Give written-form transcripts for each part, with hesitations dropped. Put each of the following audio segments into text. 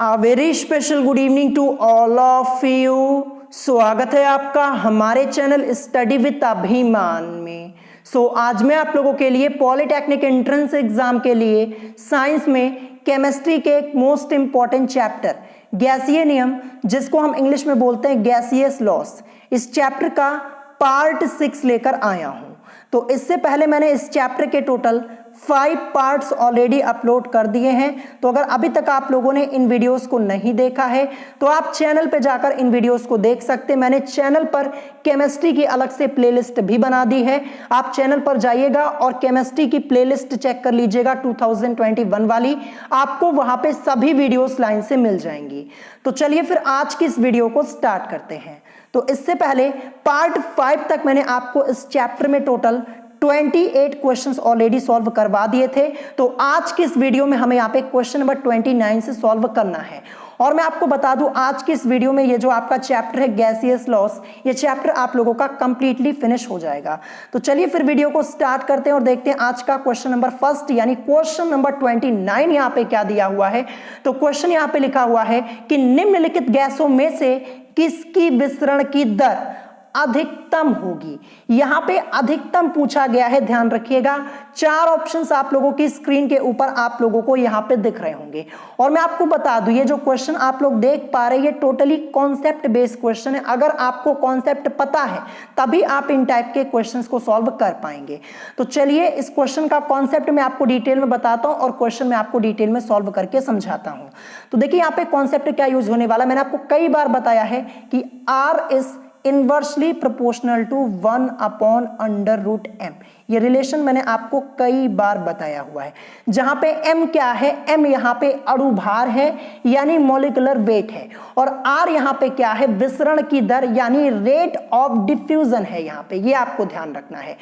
A very special good evening to all of you. स्वागत है आपका हमारे चैनल स्टडी विद अभिमान में। आज मैं आप लोगों के लिए पॉलिटेक्निक एंट्रेंस एग्जाम के लिए साइंस में केमिस्ट्री के एक मोस्ट इंपॉर्टेंट चैप्टर गैसीय नियम, जिसको हम इंग्लिश में बोलते हैं गैसियस लॉस, इस चैप्टर का पार्ट 6 लेकर आया हूं। तो इससे पहले मैंने इस चैप्टर के टोटल 5 पार्ट्स ऑलरेडी अपलोड कर दिए हैं। तो अगर अभी तक आप लोगों ने इन वीडियोस को नहीं देखा है तो आप चैनल पे जाकर इन वीडियोस को देख सकते हैं। मैंने चैनल पर केमिस्ट्री की अलग से प्लेलिस्ट भी बना दी है। आप चैनल पर जाइएगा और केमिस्ट्री की प्लेलिस्ट चेक कर लीजिएगा 2021 वाली, आपको वहां पे सभी वीडियोस लाइन से मिल जाएंगी। तो चलिए फिर आज की इस वीडियो को स्टार्ट करते हैं। तो इससे पहले पार्ट 5 तक मैंने आपको इस चैप्टर में टोटल 28 क्वेश्चंस ऑलरेडी सॉल्व करवा दिए थे। तो आज की इस वीडियो में हमें यहाँ पे क्वेश्चन नंबर 29 से सॉल्व करना है। और मैं आपको बता दूं, आज की इस वीडियो में ये जो आपका चैप्टर है गैसियस लॉस, ये चैप्टर आप लोगों का कंप्लीटली फिनिश हो जाएगा। तो चलिए फिर वीडियो को स्टार्ट करते हैं और देखते हैं आज का क्वेश्चन नंबर फर्स्ट यानी क्वेश्चन नंबर 29 यहाँ पे क्या दिया हुआ है। तो क्वेश्चन यहाँ पे लिखा हुआ है कि निम्नलिखित गैसों में से किसकी विसरण की दर अधिकतम होगी। यहां पे अधिकतम पूछा गया है, ध्यान रखिएगा। 4 ऑप्शंस आप लोगों की स्क्रीन के ऊपर आप लोगों को यहां पे दिख रहे होंगे। और मैं आपको बता दूं, ये जो क्वेश्चन आप लोग देख पा रहे हैं ये टोटली कॉन्सेप्ट बेस्ड क्वेश्चन है। अगर आपको कॉन्सेप्ट पता है तभी आप इन टाइप के क्वेश्चंस को सॉल्व कर पाएंगे। तो चलिए इस क्वेश्चन का कॉन्सेप्ट मैं आपको डिटेल में बताता हूं और क्वेश्चन मैं आपको डिटेल में सॉल्व करके समझाता हूं। तो देखिए यहाँ पे कॉन्सेप्ट क्या यूज होने वाला, मैंने आपको कई बार बताया है कि R is inversely proportional to 1/√m। ये रिलेशन मैंने आपको कई बार बताया हुआ है। जहां पे m क्या है, m यहाँ पे अणु भार है यानी मॉलिक्यूलर वेट है, और r यहाँ पे क्या है, विसरण की दर यानी रेट ऑफ डिफ्यूजन है। यहाँ पे ये आपको ध्यान रखना है।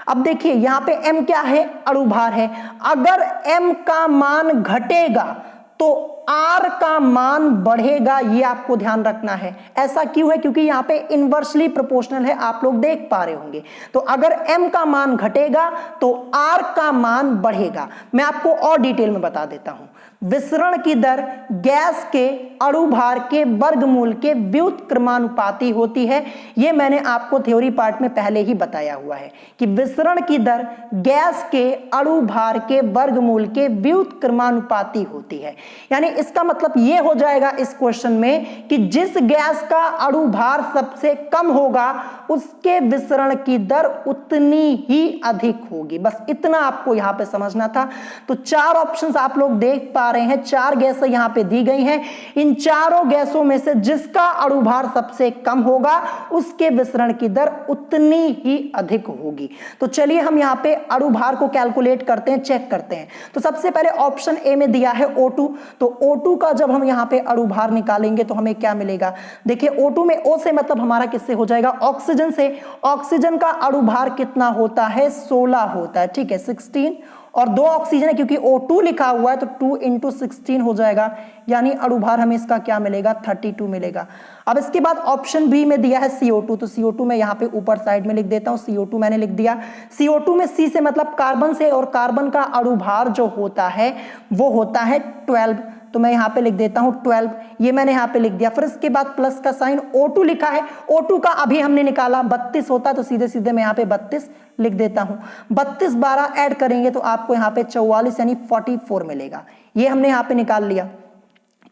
अब देखिए यहाँ पे m क्या है, अणु भार है। अगर m का मान घटेगा तो R का मान बढ़ेगा, ये आपको ध्यान रखना है। ऐसा क्यों है, क्योंकि यहाँ पे इनवर्सली प्रोपोर्शनल है, आप लोग देख पा रहे होंगे। तो अगर M का मान घटेगा तो R का मान बढ़ेगा। मैं आपको और डिटेल में बता देता हूं। विसरण की दर गैस के अणु भार के वर्गमूल के व्युत्क्रमानुपाती होती है। यह मैंने आपको थ्योरी पार्ट में पहले ही बताया हुआ है कि विसरण की दर गैस के अणु भार के वर्गमूल के व्युत्क्रमानुपाती होती है। यानी इसका मतलब यह हो जाएगा इस क्वेश्चन में कि जिस गैस का अणु भार सबसे कम होगा उसके विसरण की दर उतनी ही अधिक होगी। बस इतना आपको यहां पे समझना था। तो 4 ऑप्शंस आप लोग देख पा रहे हैं, 4 गैसें यहां पे दी गई हैं। इन चारों गैसों में से जिसका अणु भार सबसे कम होगा उसके विसरण की दर उतनी ही अधिक होगी। तो चलिए हम यहां पे अणु भार को कैलकुलेट करते हैं, चेक करते हैं। तो सबसे पहले ऑप्शन ए में दिया है O2। तो O2 का जब हम यहां पे अणु भार निकालेंगे तो हमें क्या मिलेगा, देखिए O2 में O से मतलब हमारा किससे हो जाएगा, ऑक्सीजन से। ऑक्सीजन का अणु भार कितना होता है, 16 होता है, ठीक है, 16। और 2 ऑक्सीजन है, क्योंकि O2 लिखा हुआ है तो 2 × 16 हो जाएगा, यानी अणु भार हमें इसका क्या मिलेगा, 32 मिलेगा। अब इसके बाद ऑप्शन बी में दिया है CO2। तो CO2 में यहाँ पे ऊपर साइड में लिख देता हूँ, CO2 मैंने लिख दिया। CO2 में C से मतलब कार्बन से, और कार्बन का अणु भार जो होता है वो होता है 12। तो मैं यहाँ पे लिख देता हूँ 12, ये मैंने यहाँ पे लिख दिया। फिर इसके बाद प्लस का साइन, O2 लिखा है, O2 का अभी हमने निकाला 32 होता है, तो सीधे सीधे मैं यहाँ पे 32 लिख देता हूँ। 32 12 ऐड करेंगे तो आपको यहाँ पे 44 यानी 44 मिलेगा। ये हमने यहाँ पे निकाल लिया,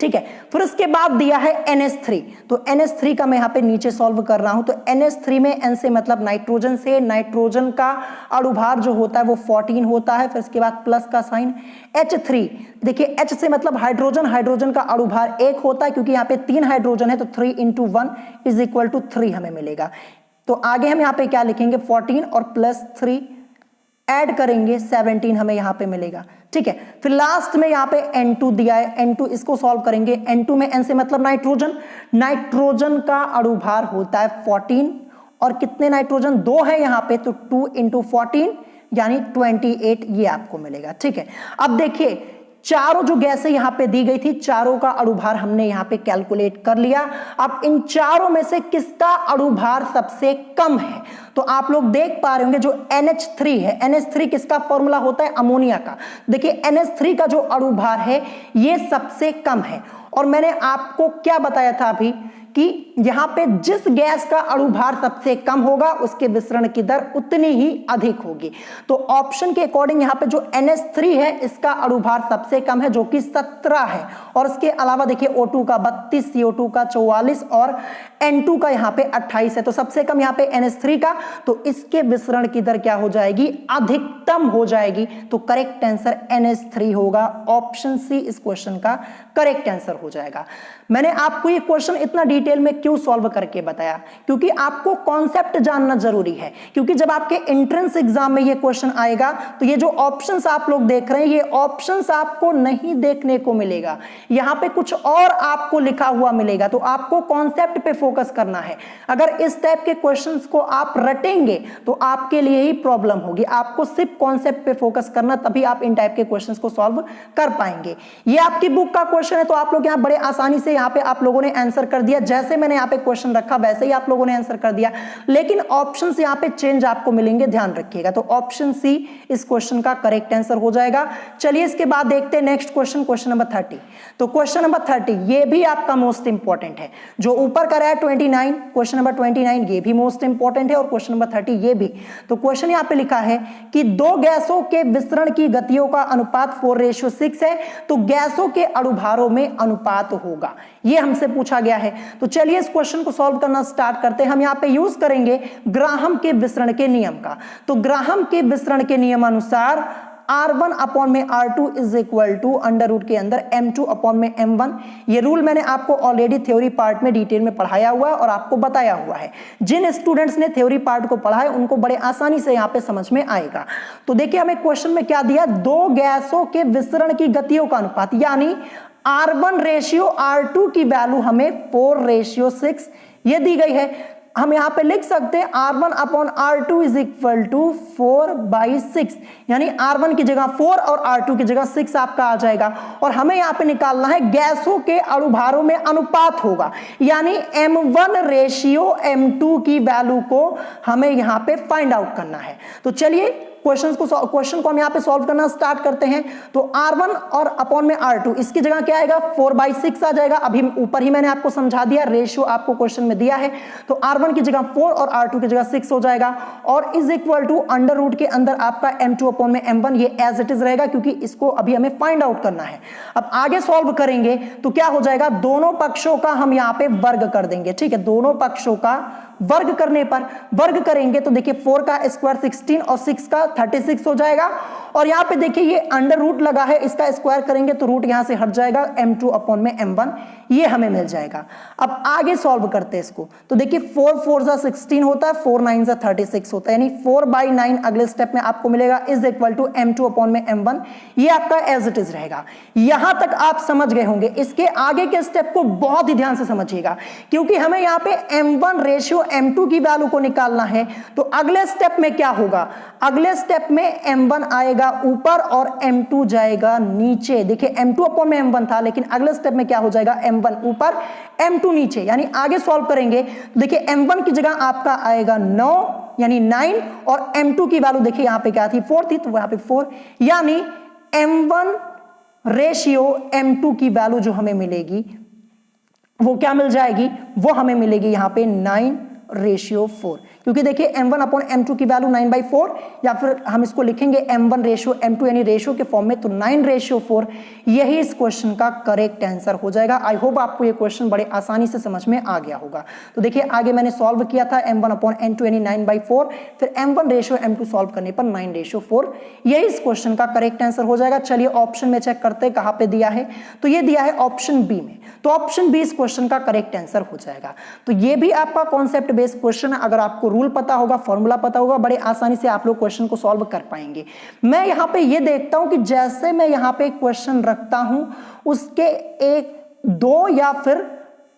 ठीक है। फिर उसके बाद दिया है NH3। तो NH3 का मैं यहाँ पे नीचे सॉल्व कर रहा हूं। तो NH3 में N से मतलब नाइट्रोजन से, नाइट्रोजन का अणु भार जो होता है वो 14 होता है। फिर इसके बाद प्लस का साइन, H3। देखिए H से मतलब हाइड्रोजन, हाइड्रोजन का अणु भार 1 होता है, क्योंकि यहाँ पे 3 हाइड्रोजन है तो 3 × 1 = 3 हमें मिलेगा। तो आगे हम यहाँ पे क्या लिखेंगे, 14 और प्लस 3 ऐड करेंगे 17 हमें यहाँ पे मिलेगा, ठीक है। फिर लास्ट में यहाँ पे N2 दिया है, N2 इसको सॉल्व करेंगे। N2 में N से मतलब नाइट्रोजन, नाइट्रोजन का अणु भार होता है 14, और कितने नाइट्रोजन, 2 है यहाँ पे, तो 2 × 14 यानी 28 ये आपको मिलेगा, ठीक है। अब देखिए चारों जो गैसें यहां पे दी गई थी, चारों का अणु भार हमने यहां पे कैलकुलेट कर लिया। अब इन चारों में से किसका अणु भार सबसे कम है, तो आप लोग देख पा रहे होंगे जो NH3 है, NH3 किसका फॉर्मूला होता है, अमोनिया का। देखिए NH3 का जो अणु भार है ये सबसे कम है, और मैंने आपको क्या बताया था अभी कि यहां पे जिस गैस का अणुभार सबसे कम होगा उसके विसरण की दर उतनी ही अधिक होगी। तो ऑप्शन के अकॉर्डिंग यहां पे जो NH3 है इसका अणुभार सबसे कम है जो कि 17 है, और इसके अलावा देखिए O2 का 32, CO2 का 44 और N2 का यहां पे 28 है। तो सबसे कम यहां पे NH3 का, तो इसके विसरण की दर क्या हो जाएगी, अधिकतम हो जाएगी। तो करेक्ट आंसर NH3 होगा। ऑप्शन सी इस क्वेश्चन का करेक्ट आंसर हो जाएगा। मैंने आपको ये क्वेश्चन इतना डिटेल में क्यों सॉल्व करके बताया, क्योंकि आपको कॉन्सेप्ट जानना जरूरी है। क्योंकि जब आपके एंट्रेंस एग्जाम में ये क्वेश्चन आएगा तो ये जो ऑप्शंस आप लोग देख रहे हैं ये ऑप्शंस आपको नहीं देखने को मिलेगा, यहां पे कुछ और आपको लिखा हुआ मिलेगा। तो आपको कॉन्सेप्ट पे फोकस करना है। अगर इस टाइप के क्वेश्चंस को आप रटेंगे तो आपके लिए ही प्रॉब्लम होगी। आपको सिर्फ कॉन्सेप्ट पे फोकस करना, तभी आप इन टाइप के क्वेश्चंस को सॉल्व कर पाएंगे। ये आपकी बुक का क्वेश्चन है तो आप लोग यहां बड़े आसानी से यहां पे आप लोगों ने आंसर कर दिया। जैसे मैंने यहां पे क्वेश्चन रखा वैसे ही आप लोगों ने आंसर कर दिया, लेकिन ऑप्शंस यहां पे चेंज आपको मिलेंगे, ध्यान रखिएगा। तो ऑप्शन सी इस क्वेश्चन का करेक्ट आंसर हो जाएगा। चलिए इसके बाद देखते हैं नेक्स्ट क्वेश्चन, क्वेश्चन नंबर 30। तो क्वेश्चन नंबर 30 ये भी आपका मोस्ट इंपॉर्टेंट है। जो ऊपर का रहा है 29, क्वेश्चन नंबर 29 ये भी मोस्ट इंपॉर्टेंट है, और क्वेश्चन नंबर 30 ये भी। तो क्वेश्चन यहां पे लिखा है कि दो गैसों के विसरण की गतियों का अनुपात 4:6 है, तो गैसों के अणुभारों में अनुपात होगा, ये हमसे पूछा गया है। तो चलिए इस क्वेश्चन को सॉल्व करना स्टार्ट करते हैं। हम यहां पे यूज करेंगे ग्राहम के विसरण के नियम का। तो ग्राहम के विसरण के नियम अनुसार R1 अपॉन में R2 is equal to under root के अंदर M2 अपॉन में M1। ये रूल मैंने आपको ऑलरेडी थ्योरी पार्ट में डिटेल में पढ़ाया हुआ है और आपको बताया हुआ है। जिन स्टूडेंट्स ने थ्योरी पार्ट को पढ़ा है उनको बड़े आसानी से यहां पे समझ में आएगा। तो देखिए हमें क्वेश्चन में क्या दिया, दो गैसों के विसरण की गतियों का अनुपात, यानी R1 रेशियो R2 की वैल्यू हमें 4:6 ये दी गई है। हम यहां पे लिख सकते हैं R1 upon R2 is equal to 4/6, यानी R1 की जगह 4 और R2 की जगह 6 आपका आ जाएगा। और हमें यहां पे निकालना है गैसों के अणुभारों में अनुपात होगा, यानी M1 रेशियो M2 की वैल्यू को हमें यहां पे फाइंड आउट करना है। तो चलिए क्वेश्चन को हम यहां पे सॉल्व करना स्टार्ट करते हैं। तो R1 और अपॉन में R2 इसकी जगह क्या आएगा, 4/6 आ जाएगा। अभी ऊपर ही मैंने आपको समझा दिया, रेशियो आपको क्वेश्चन में दिया है। तो R1 की जगह 4 और R2 की जगह 6 हो जाएगा, और is equal to under root के अंदर आपका M2 अपॉन में M1, ये एज इट इज रहेगा क्योंकि इसको अभी हमें फाइंड आउट करना है। अब आगे सॉल्व करेंगे तो क्या हो जाएगा, दोनों पक्षों का हम यहां पे वर्ग कर देंगे। ठीक है, दोनों पक्षों का वर्ग करने पर वर्ग करेंगे तो देखिए 4 का स्क्वायर 16 और 6 का 36 हो जाएगा। और यहां पे देखिए ये अंडर रूट लगा है, इसका स्क्वायर करेंगे तो रूट यहां से हट जाएगा, M2 अपॉन में M1 ये हमें मिल जाएगा। अब आगे सॉल्व करते हैं इसको। तो देखिए 4 4 जा 16 होता है, 4 9 जा 36 होता है, यानी 4/9 अगले स्टेप में आपको मिलेगा is equal to M2 upon में M1, ये आपका एज इट इज रहेगा। यहां तक आप समझ गए होंगे। इसके आगे के स्टेप को बहुत ही ध्यान से समझिएगा, क्योंकि हमें यहां पे M1 रेशियो M2 की वैल्यू को निकालना है। तो अगले स्टेप में क्या होगा, अगले स्टेप में M1 आएगा ऊपर और M2 जाएगा नीचे। देखिए M2 अपॉन में M1 था, लेकिन अगले स्टेप में क्या हो जाएगा, M1 ऊपर M2 नीचे। यानी आगे सॉल्व करेंगे तो देखिए M1 की जगह आपका आएगा 9 यानी 9, और M2 की वैल्यू देखिए यहां पे क्या थी, 4 थी, तो यहां पे 4, यानी M1 रेशियो M2 की वैल्यू जो हमें मिलेगी वो क्या मिल जाएगी, वो हमें मिलेगी यहां पे 9:4, क्योंकि देखिए M1 अपॉन M2 की वैल्यू 9/4, या फिर हम इसको लिखेंगे M1 रेशियो M2 यानी रेशियो के फॉर्म में, तो 9:4 यही इस क्वेश्चन का करेक्ट आंसर हो जाएगा। आई होप आपको ये क्वेश्चन बड़े आसानी से समझ में आ गया होगा। तो देखिए आगे मैंने सॉल्व किया था M1 अपॉन M2 यानी 9/4, फिर M1 रेशियो M2 सॉल्व करने पर 9:4 यही इस क्वेश्चन का करेक्ट आंसर हो जाएगा। चलिए ऑप्शन में चेक करते हैं कहां पे दिया है। तो ये दिया है ऑप्शन बी में, तो ऑप्शन बी इस क्वेश्चन का करेक्ट आंसर हो जाएगा। तो ये भी आपका कॉन्सेप्ट बेस्ड क्वेश्चन है। अगर आपको रूल पता होगा, फॉर्मूला पता होगा, बड़े आसानी से आप लोग क्वेश्चन को सॉल्व कर पाएंगे। मैं यहां पे ये देखता हूं कि जैसे मैं यहां पे क्वेश्चन रखता हूं उसके 1 2 या फिर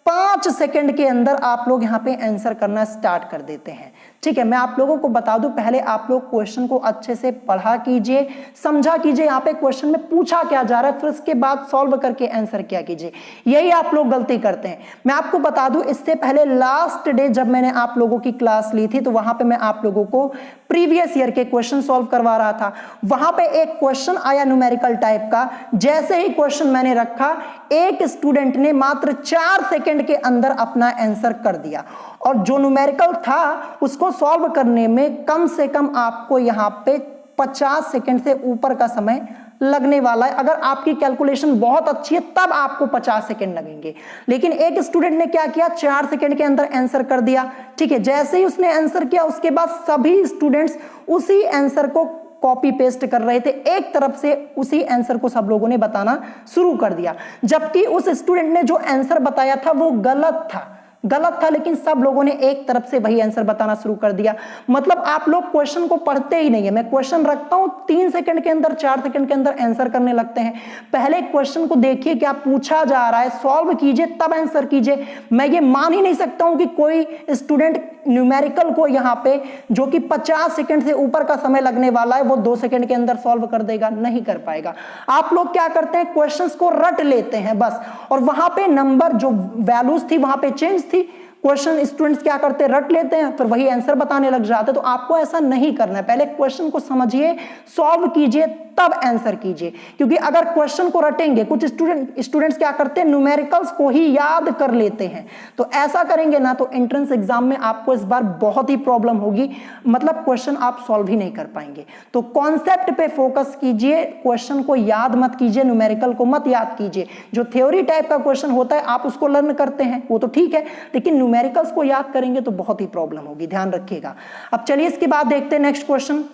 5 सेकंड के अंदर आप लोग यहां पे आंसर करना स्टार्ट कर देते हैं। ठीक है, मैं आप लोगों को बता दूं, पहले आप लोग क्वेश्चन को अच्छे से पढ़ा कीजिए, समझा कीजिए यहाँ पे क्वेश्चन में पूछा क्या जा रहा है, फिर उसके बाद सॉल्व करके आंसर किया कीजिए। यही आप लोग गलती करते हैं। मैं आपको बता दूं, इससे पहले लास्ट डे जब मैंने आप लोगों की क्लास ली थी तो वहां पे मैं आप लोगों को प्रीवियस ईयर के क्वेश्चन सॉल्व करवा रहा था। वहां पे एक क्वेश्चन आया न्यूमेरिकल टाइप का, जैसे ही क्वेश्चन मैंने रखा, एक स्टूडेंट ने मात्र 4 सेकंड के अंदर अपना आंसर कर दिया, और जो न्यूमेरिकल था उसको सॉल्व करने में कम से कम आपको यहां पे 50 सेकंड से ऊपर का समय लगने वाला है। अगर आपकी कैलकुलेशन बहुत अच्छी है तब आपको 50 सेकंड लगेंगे, लेकिन एक स्टूडेंट ने क्या किया, 4 सेकंड के अंदर आंसर कर दिया। ठीक है, जैसे ही उसने आंसर किया उसके बाद सभी स्टूडेंट्स उसी आंसर को कॉपी पेस्ट कर रहे थे, एक तरफ से उसी आंसर को सब लोगों ने बताना शुरू कर दिया, जबकि उस स्टूडेंट ने जो आंसर बताया था वो गलत था, लेकिन सब लोगों ने एक तरफ से वही आंसर बताना शुरू कर दिया। मतलब आप लोग क्वेश्चन को पढ़ते ही नहीं है। मैं क्वेश्चन रखता हूं, 3 सेकंड के अंदर, 4 सेकंड के अंदर आंसर करने लगते हैं। पहले क्वेश्चन को देखिए क्या पूछा जा रहा है, सॉल्व कीजिए तब आंसर कीजिए। मैं ये मान ही नहीं सकता हूं कि कोई स्टूडेंट न्यूमेरिकल को यहाँ पे जो कि 50 सेकंड से ऊपर का समय लगने वाला है वो 2 सेकंड के अंदर सॉल्व कर देगा, नहीं कर पाएगा। आप लोग क्या करते हैं, क्वेश्चंस को रट लेते हैं बस, और वहां पे नंबर जो वैल्यूज थी वहां पे चेंज थी। क्वेश्चन स्टूडेंट्स क्या करते हैं, रट लेते हैं, फिर वही आंसर बताने लग जाते हैं। तो आपको ऐसा नहीं करना है, पहले क्वेश्चन को समझिए, सॉल्व कीजिए तब आंसर कीजिए। क्योंकि अगर क्वेश्चन को रटेंगे, कुछ स्टूडेंट्स क्या करते हैं, न्यूमेरिकल्स को ही याद कर लेते हैं, तो ऐसा करेंगे ना तो एंट्रेंस एग्जाम में आपको इस बार बहुत ही प्रॉब्लम होगी, मतलब क्वेश्चन आप सॉल्व ही नहीं कर पाएंगे। तो कॉन्सेप्ट पे फोकस कीजिए, क्वेश्चन को याद मत कीजिए, न्यूमेरिकल को मत याद कीजिए। जो थ्योरी टाइप का क्वेश्चन होता है आप उसको लर्न करते हैं, वो तो ठीक है, लेकिन न्यूमेरिकल्स को याद करेंगे तो बहुत ही प्रॉब्लम होगी, ध्यान रखिएगा। अब चलिए इसके बाद देखते हैं नेक्स्ट क्वेश्चन।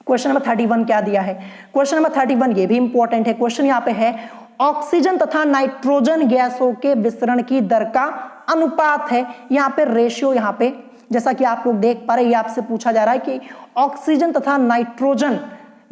क्वेश्चन नंबर 31 क्या दिया है। क्वेश्चन नंबर 31 ये भी इंपॉर्टेंट है। क्वेश्चन यहाँ पे है, ऑक्सीजन तथा नाइट्रोजन गैसों के विसरण की दर का अनुपात है। यहाँ पे रेशियो, यहाँ पे जैसा कि आप लोग देख पा रहे हैं, ये आपसे पूछा जा रहा है कि ऑक्सीजन तथा नाइट्रोजन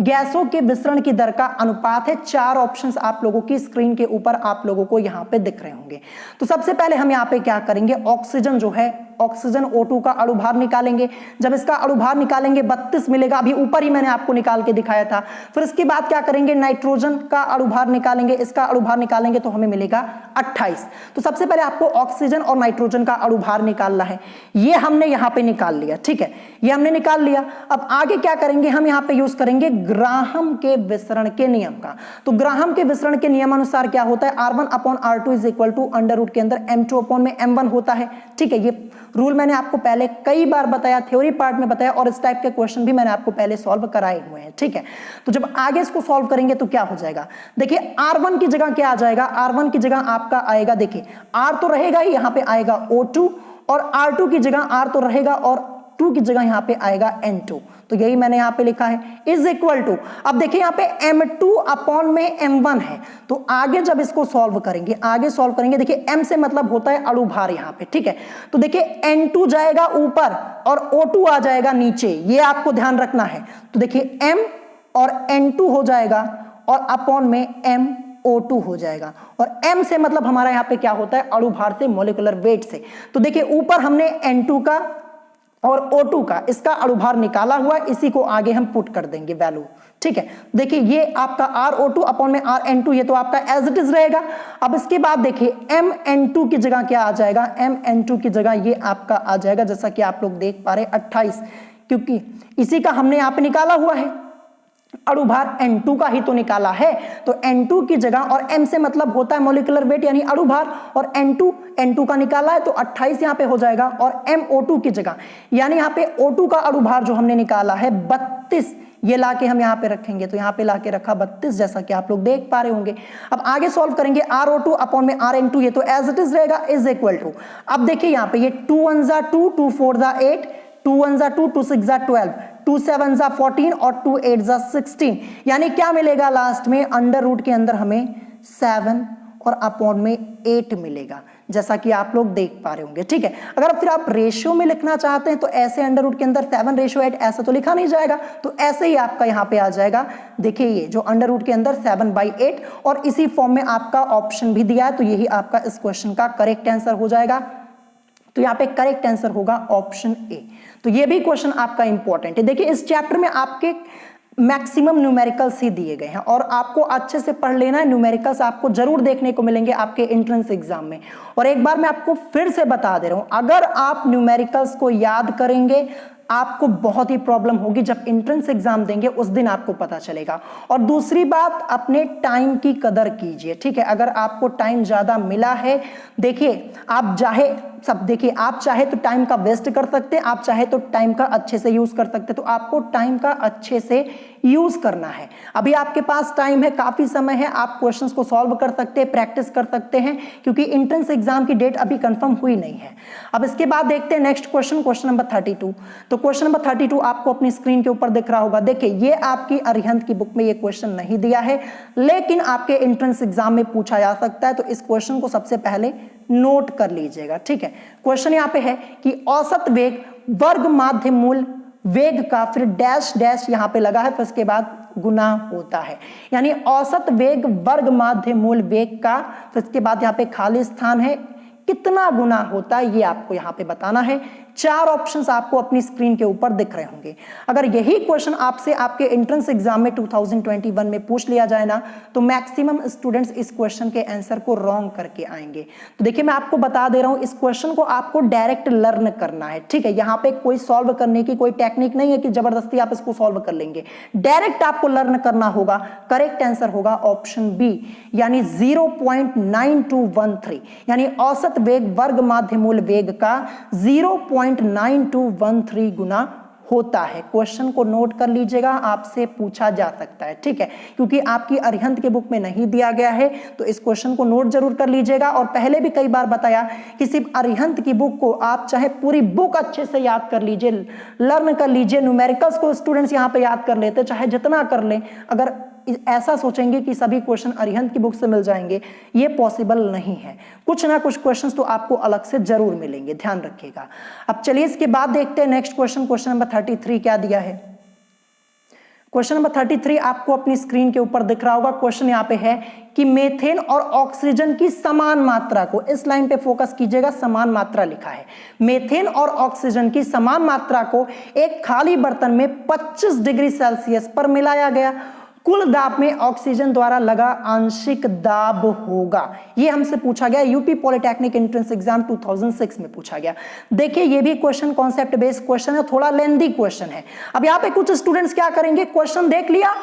गैसों के विसरण की दर का अनुपात है। 4 ऑप्शंस आप लोगों की स्क्रीन के ऊपर आप लोगों को यहाँ पे दिख रहे होंगे। तो सबसे पहले हम यहाँ पे क्या करेंगे, ऑक्सीजन जो है, ऑक्सीजन O2 का अणुभार निकालेंगे। जब इसका अणुभार निकालेंगे 32 मिलेगा, अभी ऊपर ही मैंने आपको निकाल के दिखाया था। फिर इसके बाद क्या करेंगे, नाइट्रोजन का अणुभार निकालेंगे, इसका अणुभार निकालेंगे तो हमें मिलेगा 28। तो सबसे पहले आपको ऑक्सीजन और नाइट्रोजन का अणुभार निकालना है, ये हमने यहाँ पे निकाल लिया। ठीक है, ये हमने निकाल लिया। अब आगे क्या करेंगे, हम यहाँ पे यूज करेंगे ग्राहम के विसरण के नियम का। तो ग्राहम के विसरण के नियमानुसार क्या होता है, R1/R2 is equal to under root के अंदर M2/M1 होता है। ठीक है, ये रूल मैंने आपको पहले कई बार बताया, थ्योरी पार्ट में बताया, और इस टाइप के क्वेश्चन भी मैंने आपको पहले सॉल्व कराए हुए हैं। ठीक है, तो जब आगे इसको सॉल्व करेंगे तो क्या हो जाएगा, देखिए R1 की जगह क्या आ जाएगा, R1 की जगह आपका आएगा, देखिए R तो रहेगा ही, यहाँ पे आएगा O2, और R2 की जगह R तो रहेगा और 2 की जगह यहाँ पे आएगा N2। तो यही मैंने यहाँ पे लिखा है, इज इक्वल टू, अब देखिए यहाँ पे M2/M1 है। तो आगे जब इसको सॉल्व करेंगे, आगे सॉल्व करेंगे, देखिए M से मतलब होता है अणुभार यहाँ पे। ठीक है, तो देखिए N2 जाएगा ऊपर और O2 आ जाएगा नीचे, ये आपको ध्यान रखना है। तो देखिए M और N2 हो जाएगा और अपॉन में MO2 हो जाएगा, और M से मतलब हमारा यहाँ पे क्या होता है, अणुभार से, मोलिकुलर वेट से। तो देखिए ऊपर हमने N2 का और O2 का इसका अणुभार निकाला हुआ, इसी को आगे हम पुट कर देंगे वैल्यू। ठीक है, देखिए ये आपका RO2 अपॉन में RN2, ये तो आपका एज इट इज रहेगा। अब इसके बाद देखिए MN2 की जगह क्या आ जाएगा, MN2 की जगह ये आपका आ जाएगा, जैसा कि आप लोग देख पा रहे 28, क्योंकि इसी का हमने यहाँ पे निकाला हुआ है, अणुभार N2 का ही तो निकाला है। तो N2 की जगह, और M से मतलब होता है मॉलिक्यूलर वेट यानी अणुभार, और N2 का निकाला है तो 28 यहाँ पे हो जाएगा, और MO2 की जगह यानी यहाँ पे O2 का अणुभार जो हमने निकाला है 32, ये लाके हम यहाँ पे रखेंगे, तो यहाँ पे लाके रखा 32, जैसा कि आप लोग देख पा रहे होंगे। अब आगे सॉल्व करेंगे, RO2 अपॉन में RN2, ये तो एज इट इज रहेगा, इज इक्वल टू, अब देखिए यहाँ पे ये 2 1 जा 2, 2 4 जा 8, 2 1 जा 2, 2 6 जा 12, 2 7 जा 14 और 2 8 जा 16, यानी क्या मिलेगा लास्ट में, अंडर रूट के अंदर हमें 7 और अपॉन में 8 मिलेगा, जैसा कि आप लोग देख पा रहे होंगे। ठीक है, अगर फिर आप रेशियो में लिखना चाहते हैं तो ऐसे अंडर रूट के अंदर 7:8 ऐसा तो लिखा नहीं जाएगा, तो ऐसे ही आपका यहाँ पे आ जाएगा। देखिए ये जो अंडर रूट के अंदर 7/8, और इसी फॉर्म में आपका ऑप्शन भी दिया है, तो यही आपका इस क्वेश्चन का करेक्ट आंसर हो जाएगा। तो यहाँ पे करेक्ट आंसर होगा ऑप्शन ए। तो ये भी क्वेश्चन आपका इंपॉर्टेंट है। देखिए इस चैप्टर में आपके मैक्सिमम न्यूमेरिकल्स ही दिए गए हैं और आपको अच्छे से पढ़ लेना है। न्यूमेरिकल्स आपको जरूर देखने को मिलेंगे आपके एंट्रेंस एग्जाम में। और एक बार मैं आपको फिर से बता दे रहा हूं, अगर आप न्यूमेरिकल्स को याद करेंगे आपको बहुत ही प्रॉब्लम होगी, जब एंट्रेंस एग्जाम देंगे उस दिन आपको पता चलेगा। और दूसरी बात, अपने टाइम की कदर कीजिए, ठीक है। अगर आपको टाइम ज्यादा मिला है, देखिए आप चाहे तो टाइम का वेस्ट कर सकते हैं, आप चाहे तो टाइम का अच्छे से यूज कर सकते हैं। तो आपको टाइम का अच्छे से यूज करना है। अभी आपके पास टाइम है, काफी समय है, आप क्वेश्चंस को सॉल्व कर सकते हैं, प्रैक्टिस कर सकते हैं, क्योंकि एंट्रेंस एग्जाम की डेट अभी कंफर्म हुई नहीं है। अब इसके बाद देखते हैं नेक्स्ट क्वेश्चन, क्वेश्चन नंबर 32। तो क्वेश्चन नंबर 32 आपको अपनी स्क्रीन के ऊपर दिख रहा होगा। देखिए ये आपकी अरिहंत की बुक में ये क्वेश्चन नहीं दिया है, लेकिन आपके एंट्रेंस एग्जाम में पूछा जा सकता है। तो इस क्वेश्चन को सबसे पहले नोट कर लीजिएगा, ठीक है। क्वेश्चन यहाँ पे है कि औसत वेग वर्ग माध्य मूल वेग का, फिर डैश डैश यहां पे लगा है, फिर उसके बाद गुना होता है। यानी औसत वेग वर्ग माध्य मूल वेग का, फिर उसके बाद यहां पे खाली स्थान है, कितना गुना होता है ये आपको यहां पे बताना है। 4 ऑप्शंस आपको अपनी स्क्रीन के ऊपर दिख रहे होंगे। अगर यही क्वेश्चन आपसे आपके एंट्रेंस एग्जाम में 2021 में पूछ लिया जाए ना, तो मैक्सिमम स्टूडेंट्स इस क्वेश्चन के आंसर को रॉन्ग करके आएंगे। तो देखिए मैं आपको बता दे रहा हूं, इस क्वेश्चन को आपको डायरेक्ट लर्न करना है, ठीक है। यहां पे कोई सॉल्व करने की कोई टेक्निक नहीं है कि जबरदस्ती आप इसको सॉल्व कर लेंगे, डायरेक्ट आपको लर्न करना होगा। करेक्ट आंसर होगा ऑप्शन बी, यानी 0.9213, यानी औसत वेग वर्ग माध्य मूल वेग का 0.9213 गुना होता है। क्वेश्चन को नोट कर लीजिएगा, आपसे पूछा जा सकता है, ठीक है। क्योंकि आपकी अरिहंत के बुक में नहीं दिया गया है, तो इस क्वेश्चन को नोट जरूर कर लीजिएगा। और पहले भी कई बार बताया कि सिर्फ अरिहंत की बुक को आप चाहे पूरी बुक अच्छे से याद कर लीजिए, लर्न कर लीजिए। न्यूमेरिकल्स को स्टूडेंट्स यहाँ पे याद कर लेते, चाहे जितना कर लें, अगर ऐसा सोचेंगे कि सभी क्वेश्चन अरिहंत की बुक से मिल जाएंगे, ये पॉसिबल नहीं है। कुछ ना कुछ क्वेश्चंस तो आपको अलग से जरूर मिलेंगे, ध्यान रखिएगा। अब चलिए इसके बाद देखते हैं नेक्स्ट क्वेश्चन, क्वेश्चन नंबर 33 क्या दिया है। क्वेश्चन नंबर 33 आपको अपनी स्क्रीन के ऊपर दिख रहा होगा। क्वेश्चन यहाँ पे है कि मीथेन और ऑक्सीजन की समान मात्रा को, इस लाइन पे फोकस कीजिएगा, समान मात्रा लिखा है। मीथेन और ऑक्सीजन की समान मात्रा को एक खाली बर्तन में 25 डिग्री सेल्सियस पर मिलाया गया। कुल दाब में ऑक्सीजन द्वारा लगा आंशिक दाब होगा। यह हमसे पूछा गया, यूपी पॉलिटेक्निक एंट्रेंस एग्जाम 2006 में पूछा गया। देखिए ये भी क्वेश्चन कॉन्सेप्ट बेस्ड क्वेश्चन है, थोड़ा लेंथी क्वेश्चन है। अब यहाँ पे कुछ स्टूडेंट्स क्या करेंगे, क्वेश्चन देख लिया,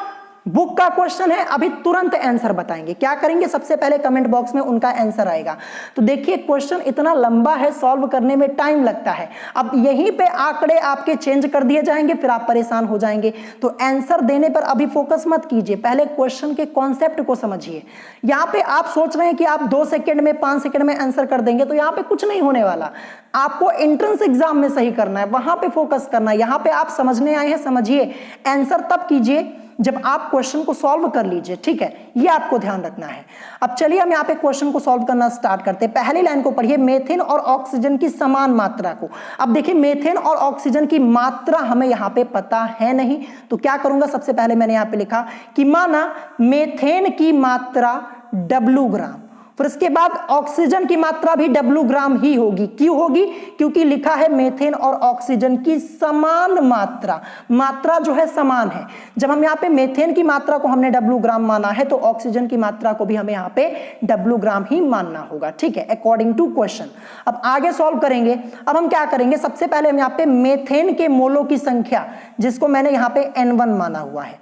बुक का क्वेश्चन है, अभी तुरंत आंसर बताएंगे। क्या करेंगे, सबसे पहले कमेंट बॉक्स में उनका आंसर आएगा। तो देखिए क्वेश्चन इतना लंबा है, सॉल्व करने में टाइम लगता है। अब यहीं पे आंकड़े आपके चेंज कर दिए जाएंगे, फिर आप परेशान हो जाएंगे। तो आंसर देने पर अभी फोकस मत कीजिए, पहले क्वेश्चन के कॉन्सेप्ट को समझिए। यहाँ पे आप सोच रहे हैं कि आप 2 सेकंड में 5 सेकंड में आंसर कर देंगे, तो यहाँ पे कुछ नहीं होने वाला। आपको एंट्रेंस एग्जाम में सही करना है, वहां पे फोकस करना है। यहाँ पे आप समझने आए हैं, समझिए। आंसर तब कीजिए जब आप क्वेश्चन को सॉल्व कर लीजिए, ठीक है, ये आपको ध्यान रखना है। अब चलिए हम यहाँ पे क्वेश्चन को सॉल्व करना स्टार्ट करते हैं। पहली लाइन को पढ़िए, मीथेन और ऑक्सीजन की समान मात्रा को। अब देखिए मीथेन और ऑक्सीजन की मात्रा हमें यहाँ पे पता है नहीं, तो क्या करूंगा, सबसे पहले मैंने यहाँ पे लिखा कि माना मीथेन की मात्रा W ग्राम, फिर इसके बाद ऑक्सीजन की मात्रा भी W ग्राम ही होगी। क्यों होगी, क्योंकि लिखा है मीथेन और ऑक्सीजन की समान मात्रा, मात्रा जो है समान है। जब हम यहाँ पे मीथेन की मात्रा को हमने W ग्राम माना है, तो ऑक्सीजन की मात्रा को भी हमें यहाँ पे W ग्राम ही मानना होगा, ठीक है, अकॉर्डिंग टू क्वेश्चन। अब आगे सॉल्व करेंगे। अब हम क्या करेंगे, सबसे पहले हम यहाँ पे मीथेन के मोलों की संख्या, जिसको मैंने यहाँ पे N1 माना हुआ है,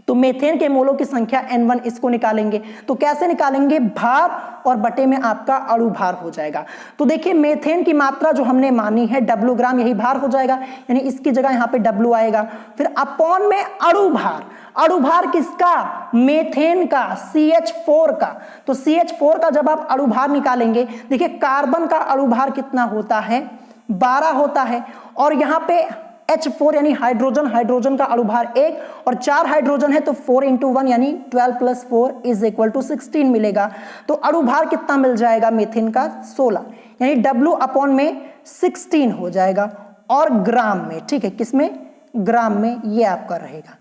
तो मीथेन के मोलों की संख्या N1, इसको निकालेंगे। तो कैसे निकालेंगे, भार और बटे में आपका अणु भार हो जाएगा। तो देखिए मीथेन की मात्रा जो हमने मानी है W ग्राम, यही भार हो जाएगा, यानी इसकी जगह यहाँ पे W आएगा। फिर अपॉन में अणु भार, अणु भार किसका, मीथेन का, CH4 का। तो CH4 का जब आप अणु भार निकालेंगे, देखिए कार्बन का अणु भार कितना होता है, 12 होता है, और यहाँ पे H4 यानी हाइड्रोजन, हाइड्रोजन का अणु भार 1, और 4 हाइड्रोजन है तो 4 × 1 यानी 12 + 4 = 16 मिलेगा। तो अणु भार कितना मिल जाएगा मीथेन का, 16, यानी W अपॉन में 16 हो जाएगा, और ग्राम में, ठीक है, किसमें, ग्राम में, ये आपका रहेगा।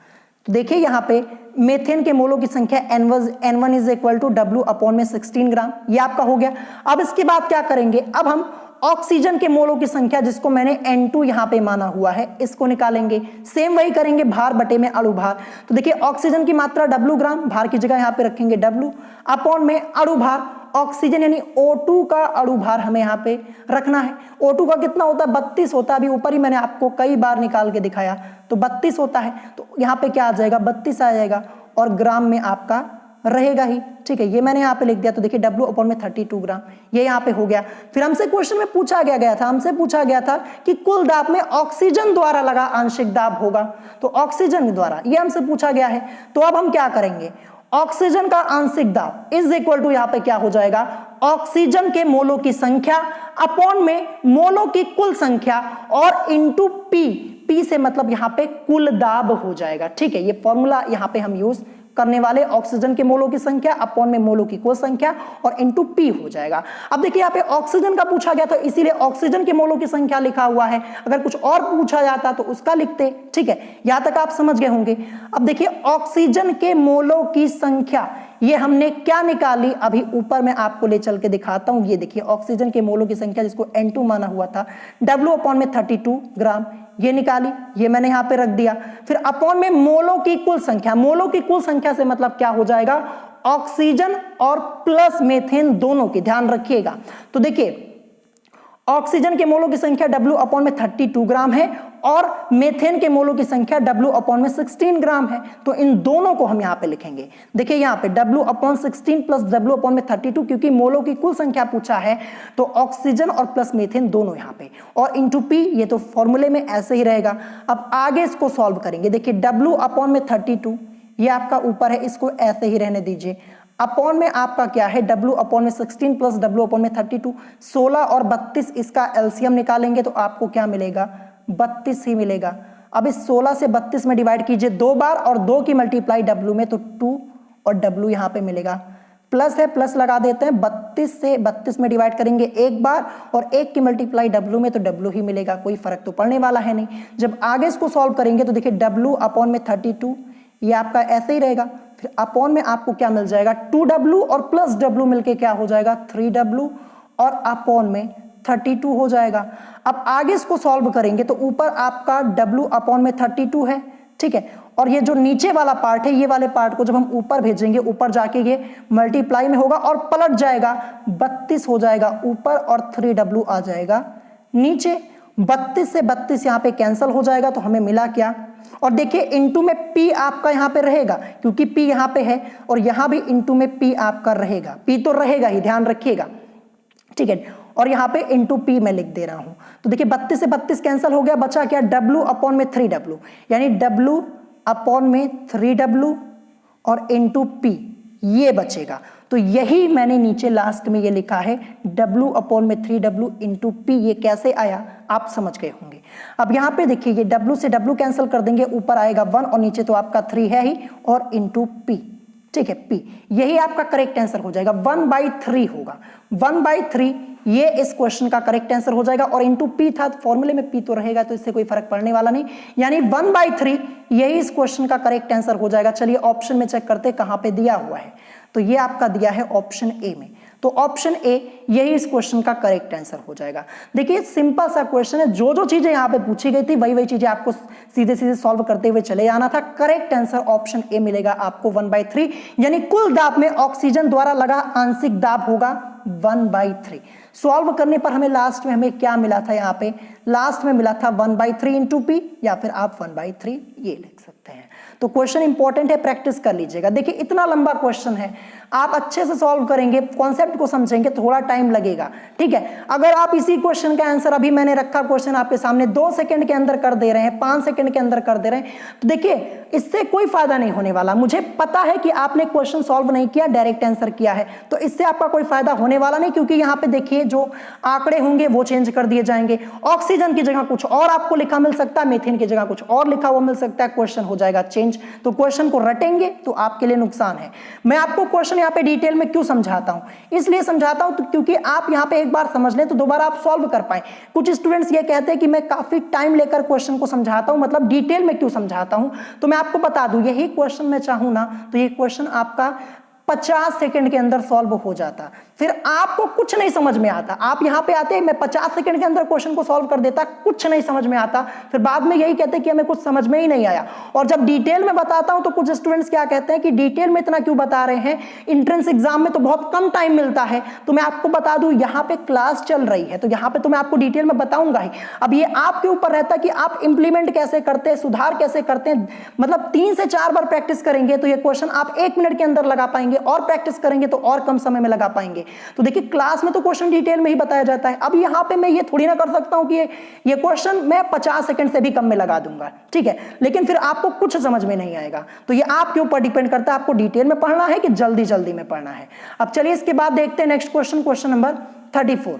तो देखिए यहाँ पे मीथेन के मोलों की संख्या N1 = W अपॉन में 16 ग्राम, ये आपका हो गया। अब इसके बाद क्या करेंगे, अब हम ऑक्सीजन के मोलों की संख्या जिसको मैंने N2 यहां पे माना हुआ है, इसको निकालेंगे। सेम वही करेंगे, भार बटे में अणु भार। तो देखिए ऑक्सीजन की मात्रा W ग्राम, भार की जगह यहां पे रखेंगे W, अपॉन में अणु भार ऑक्सीजन यानी O2 का अणु भार हमें यहां पे रखना है। O2 का कितना होता है? 32 होता है। अभी ऊपर ही मैंने आपको कई बार निकाल के दिखाया, तो 32 होता है। तो यहां पे क्या आ जाएगा? 32 आ जाएगा, और ग्राम में आपका रहेगा ही। ठीक है, ये मैंने यहाँ पे लिख दिया। तो देखिए W अपॉन में 32 ग्राम, ये यहाँ पे हो गया। फिर हमसे क्वेश्चन में पूछा गया था कि कुल दाब में ऑक्सीजन द्वारा लगा आंशिक दाब होगा, तो ऑक्सीजन द्वारा ये हमसे पूछा गया है। तो अब हम क्या करेंगे? ऑक्सीजन का आंशिक दाब इज इक्वल टू यहाँ पे क्या हो जाएगा? ऑक्सीजन के मोलों की संख्या अपॉन में मोलों की कुल संख्या और इंटू पी से मतलब यहाँ पे कुल दाब हो जाएगा। ठीक है, ये फॉर्मूला यहाँ पे हम यूज करने वाले, ऑक्सीजन के मोलों की संख्या अपॉन में मोलों की कुल संख्या और इनटू पी हो जाएगा। अब देखिए यहाँ पे ऑक्सीजन का पूछा गया, तो इसीलिए ऑक्सीजन के मोलों की संख्या लिखा हुआ है। अगर कुछ और पूछा जाता तो उसका लिखते। ठीक है, यहां तक आप समझ गए होंगे। अब देखिए ऑक्सीजन के मोलों की संख्या ये हमने क्या निकाली, अभी ऊपर मैं आपको ले चल के दिखाता हूं। ये देखिए ऑक्सीजन के मोलों की संख्या जिसको N2 माना हुआ था, W अपॉन में 32 ग्राम, ये निकाली, ये मैंने यहां पे रख दिया। फिर अपॉन में मोलों की कुल संख्या, मोलों की कुल संख्या से मतलब क्या हो जाएगा? ऑक्सीजन और प्लस मीथेन दोनों की, ध्यान रखिएगा। तो देखिए ऑक्सीजन के मोलों की संख्या W अपॉन में 32 ग्राम है और मेथेन के मोलों की संख्या W अपॉन में 16 ग्राम है। तो इन दोनों को हम यहाँ पे लिखेंगे। देखिए यहाँ पे W upon 16 plus W upon में 32, क्योंकि मोलों की कुल संख्या पूछा है तो ऑक्सीजन और प्लस मेथेन दोनों यहाँ पे, और इंटू P, ये तो फॉर्मूले में ऐसे ही रहेगा। अब आगे इसको सॉल्व करेंगे। देखिए W अपॉन में 32 ये आपका ऊपर है, इसको ऐसे ही रहने दीजिए। अपॉन में आपका क्या है? W अपॉन में 16 प्लस W अपॉन में 32, 16 और 32 इसका एलसीएम निकालेंगे तो आपको क्या मिलेगा? 32 ही मिलेगा। अब इस 16 से 32 में डिवाइड कीजिए 2 बार और 2 की मल्टीप्लाई W में, तो 2 और W यहाँ पे मिलेगा। प्लस है, प्लस लगा देते हैं, 32 से 32 में डिवाइड करेंगे एक बार और 1 की मल्टीप्लाई W में, तो W ही मिलेगा, कोई फर्क तो पड़ने वाला है नहीं। जब आगे इसको सॉल्व करेंगे तो देखिए W अपॉन में 32 ये आपका ऐसे ही रहेगा। फिर अपॉन में आपको क्या मिल जाएगा? 2W और प्लस W मिलके क्या हो जाएगा? 3W और अपॉन में 32 हो जाएगा। अब आगे इसको सॉल्व करेंगे तो ऊपर आपका W अपॉन में 32 है। ठीक है, और ये जो नीचे वाला पार्ट है, ये वाले पार्ट को जब हम ऊपर भेजेंगे, ऊपर जाके ये मल्टीप्लाई में होगा और पलट जाएगा, 32 हो जाएगा ऊपर और 3W आ जाएगा नीचे। 32 से 32 यहाँ पे कैंसिल हो जाएगा, तो हमें मिला क्या? और देखिए इंटू में P आपका यहाँ पे रहेगा, क्योंकि P यहाँ पे है, और यहाँ भी इंटू में P आपका रहेगा। P तो रहेगा ही, ध्यान रखिएगा। ठीक है, और यहाँ पे इंटू P मैं लिख दे रहा हूं। तो देखिए 32 से 32 कैंसिल हो गया, बचा क्या? W अपॉन में 3W, यानी W अपॉन में 3W और इंटू P ये बचेगा। तो यही मैंने नीचे लास्ट में ये लिखा है, W अपॉन में 3W इंटू P। ये कैसे आया आप समझ गए होंगे। अब यहाँ पे देखिए ये W से W कैंसिल कर देंगे, ऊपर आएगा 1 और नीचे तो आपका 3 है ही, और इंटू P। ठीक है, P यही आपका करेक्ट आंसर हो जाएगा। 1/3 होगा, 1/3 ये इस क्वेश्चन का करेक्ट आंसर हो जाएगा। और इंटू P था, फॉर्मूले में P तो रहेगा, तो इससे कोई फर्क पड़ने वाला नहीं, यानी 1/3 यही इस क्वेश्चन का करेक्ट आंसर हो जाएगा। चलिए ऑप्शन में चेक करते कहां पे दिया हुआ है। तो ये आपका दिया है ऑप्शन ए में, तो ऑप्शन ए यही इस क्वेश्चन का करेक्ट आंसर हो जाएगा। देखिए सिंपल सा क्वेश्चन है, जो जो चीजें यहाँ पे पूछी गई थी वही वही चीजें आपको सीधे सीधे सॉल्व करते हुए चले जाना था। करेक्ट आंसर ऑप्शन ए मिलेगा आपको 1/3, यानी कुल दाब में ऑक्सीजन द्वारा लगा आंशिक दाब होगा 1/3। सॉल्व करने पर हमें लास्ट में हमें क्या मिला था? यहाँ पे लास्ट में मिला था 1/3 इंटू P, या फिर आप 1/3 ये लिख सकते हैं। तो क्वेश्चन इंपॉर्टेंट है, प्रैक्टिस कर लीजिएगा। देखिए इतना लंबा क्वेश्चन है, आप अच्छे से सॉल्व करेंगे, कॉन्सेप्ट को समझेंगे, थोड़ा टाइम लगेगा। ठीक है, अगर आप इसी क्वेश्चन का आंसर, अभी मैंने रखा क्वेश्चन आपके सामने, 2 सेकंड के अंदर कर दे रहे हैं, 5 सेकंड के अंदर कर दे रहे हैं, तो देखिए इससे कोई फायदा नहीं होने वाला। मुझे पता है कि आपने क्वेश्चन सॉल्व नहीं किया, डायरेक्ट आंसर किया है, तो इससे आपका कोई फायदा होने वाला नहीं, क्योंकि यहाँ पे देखिए जो आंकड़े होंगे वो चेंज कर दिए जाएंगे। ऑक्सीजन की जगह कुछ और आपको लिखा मिल सकता है, मीथेन की जगह कुछ और लिखा हुआ मिल सकता है, क्वेश्चन हो जाएगा चेंज। तो क्वेश्चन को रटेंगे तो आपके लिए नुकसान है। मैं आपको क्वेश्चन यहाँ पे डिटेल में क्यों समझाता हूं? इसलिए समझाता हूं क्योंकि आप यहाँ पे एक बार समझ लें तो दोबारा आप सॉल्व कर पाए। कुछ स्टूडेंट्स ये कहते हैं कि मैं काफी टाइम लेकर क्वेश्चन को समझाता हूं, मतलब डिटेल में क्यों समझाता हूं? तो मैं आपको बता दूं, यही क्वेश्चन मैं चाहूं ना तो ये क्वेश्चन आपका 50 सेकंड के अंदर सॉल्व हो जाता। फिर आपको कुछ नहीं समझ में आता, आप यहां पे आते मैं 50 सेकंड के अंदर क्वेश्चन को सॉल्व कर देता, कुछ नहीं समझ में आता, फिर बाद में यही कहते कि हमें कुछ समझ में ही नहीं आया। और जब डिटेल में बताता हूं तो कुछ स्टूडेंट्स क्या कहते हैं कि डिटेल में इतना क्यों बता रहे हैं, एंट्रेंस एग्जाम में तो बहुत कम टाइम मिलता है। तो मैं आपको बता दूं यहां पे क्लास चल रही है तो यहां पे तो मैं आपको डिटेल में बताऊंगा ही। अब ये आपके ऊपर रहता है कि आप इंप्लीमेंट कैसे करते हैं, सुधार कैसे करते हैं। मतलब 3 से 4 बार प्रैक्टिस करेंगे तो ये क्वेश्चन आप 1 मिनट के अंदर लगा पाएंगे, और प्रैक्टिस करेंगे तो और कम समय में लगा पाएंगे। तो देखिए क्लास में तो क्वेश्चन डिटेल में ही बताया जाता है। अब यहां पे मैं ये थोड़ी ना कर सकता हूं कि ये क्वेश्चन मैं 50 सेकंड से भी कम में लगा दूंगा, ठीक है, लेकिन फिर आपको कुछ समझ में नहीं आएगा। तो ये आपके ऊपर डिपेंड करता है आपको डिटेल में पढ़ना है कि जल्दी जल्दी में पढ़ना है। अब चलिए इसके बाद देखते हैं next question, question number 34।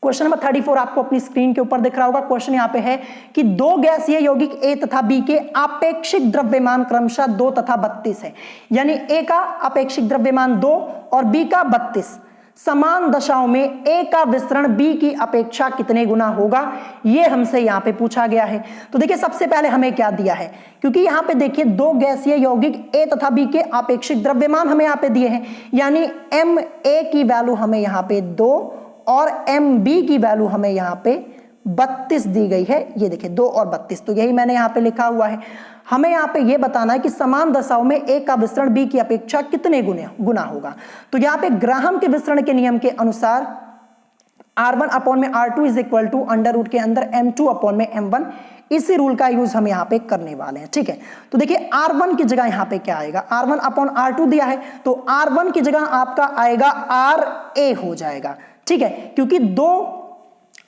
Question number 34 आपको अपनी स्क्रीन के ऊपर दिख रहा होगा। क्वेश्चन यहां पे है कि दो गैसीय यौगिक ए तथा बी के आपेक्षिक द्रव्यमान क्रमशः 2 तथा 32 है। यानी ए का आपेक्षिक द्रव्यमान 2 और बी का 32। समान दशाओं में ए का विसरण बी की अपेक्षा कितने गुना होगा, यह हमसे यहां पे पूछा गया है। तो देखिए सबसे पहले हमें क्या दिया है, क्योंकि यहां पे देखिए दो गैसीय यौगिक ए तथा बी के आपेक्षिक द्रव्यमान हमें यहां पे दिए हैं, यानी एम ए की वैल्यू हमें यहां पे 2 और एम बी की वैल्यू हमें यहां पे 32 दी गई है। ये देखिए 2 और 32, तो यही मैंने यहां पे लिखा हुआ है। हमें यहां पे ये बताना है कि समान दशाओं में ए का विसरण बी की अपेक्षा कितने गुना होगा। तो यहां पे ग्राहम के विसरण के नियम के अनुसार R1 अपॉन में R2 is equal to under root के अंदर M2 अपॉन में M1, इसी रूल का यूज हम यहाँ पे करने वाले हैं, ठीक है। तो देखिए R1 की जगह यहाँ पे क्या आएगा, R1 अपॉन R2 दिया है तो R1 की जगह आपका आएगा RA हो जाएगा, ठीक है, क्योंकि दो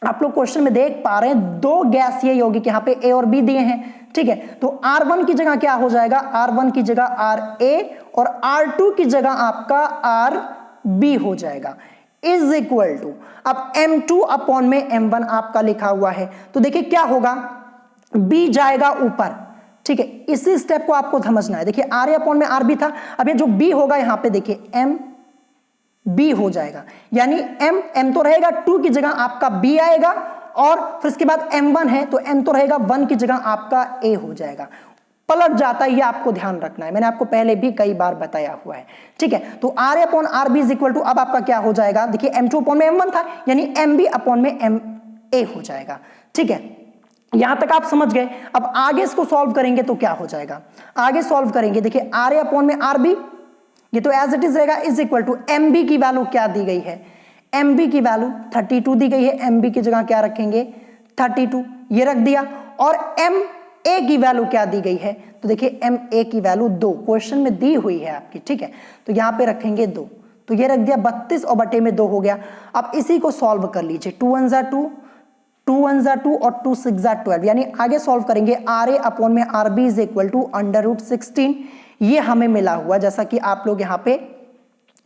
आप लोग क्वेश्चन में देख पा रहे हैं दो गैसीय यौगिक यहाँ पे ए और बी दिए हैं, ठीक है। तो R1 की जगह क्या हो जाएगा, R1 की जगह RA और R2 की जगह आपका RB हो जाएगा, इज इक्वल टू अब M2 अपॉन में M1 आपका लिखा हुआ है। तो देखिए क्या होगा, B जाएगा ऊपर, ठीक है, इसी स्टेप को आपको समझना है। देखिए RA अपॉन में RB था, अब ये जो B होगा यहाँ पे देखिए MB हो जाएगा, यानी M तो रहेगा 2 की जगह आपका B आएगा, और फिर इसके बाद M1 है तो M तो रहेगा 1 की जगह आपका A हो जाएगा, पलट जाता है, ये आपको ध्यान रखना है, मैंने आपको पहले भी कई बार बताया हुआ है, ठीक है। तो RA upon RB is equal to अब आपका क्या हो जाएगा, देखिए M2 अपॉन में M1 था, यानी MB अपॉन में MA हो जाएगा, ठीक है। यहां तक आप समझ गए। अब आगे इसको सॉल्व करेंगे तो क्या हो जाएगा, आगे सॉल्व करेंगे देखिए RA अपॉन में RB, ये तो एज इट इज रहेगा, इज इक्वल टू MB की वैल्यू क्या दी गई है, MB की वैल्यू 32 दी गई है, MB की जगह क्या रखेंगे 32, ये रख दिया, और MA की वैल्यू क्या दी गई है, तो देखिए MA की वैल्यू 2 क्वेश्चन में दी हुई है आपकी, ठीक है, तो यहां पे रखेंगे 2, तो ये रख दिया 32 और बटे में 2 हो गया। अब इसी को सॉल्व कर लीजिए, 2 1 जा 2, 2 1 जा 2 और 2 6 जा 12, यानी आगे सॉल्व करेंगे RA अपॉन में RB is equal to under root 16, ये हमें मिला हुआ जैसा कि आप लोग यहाँ पे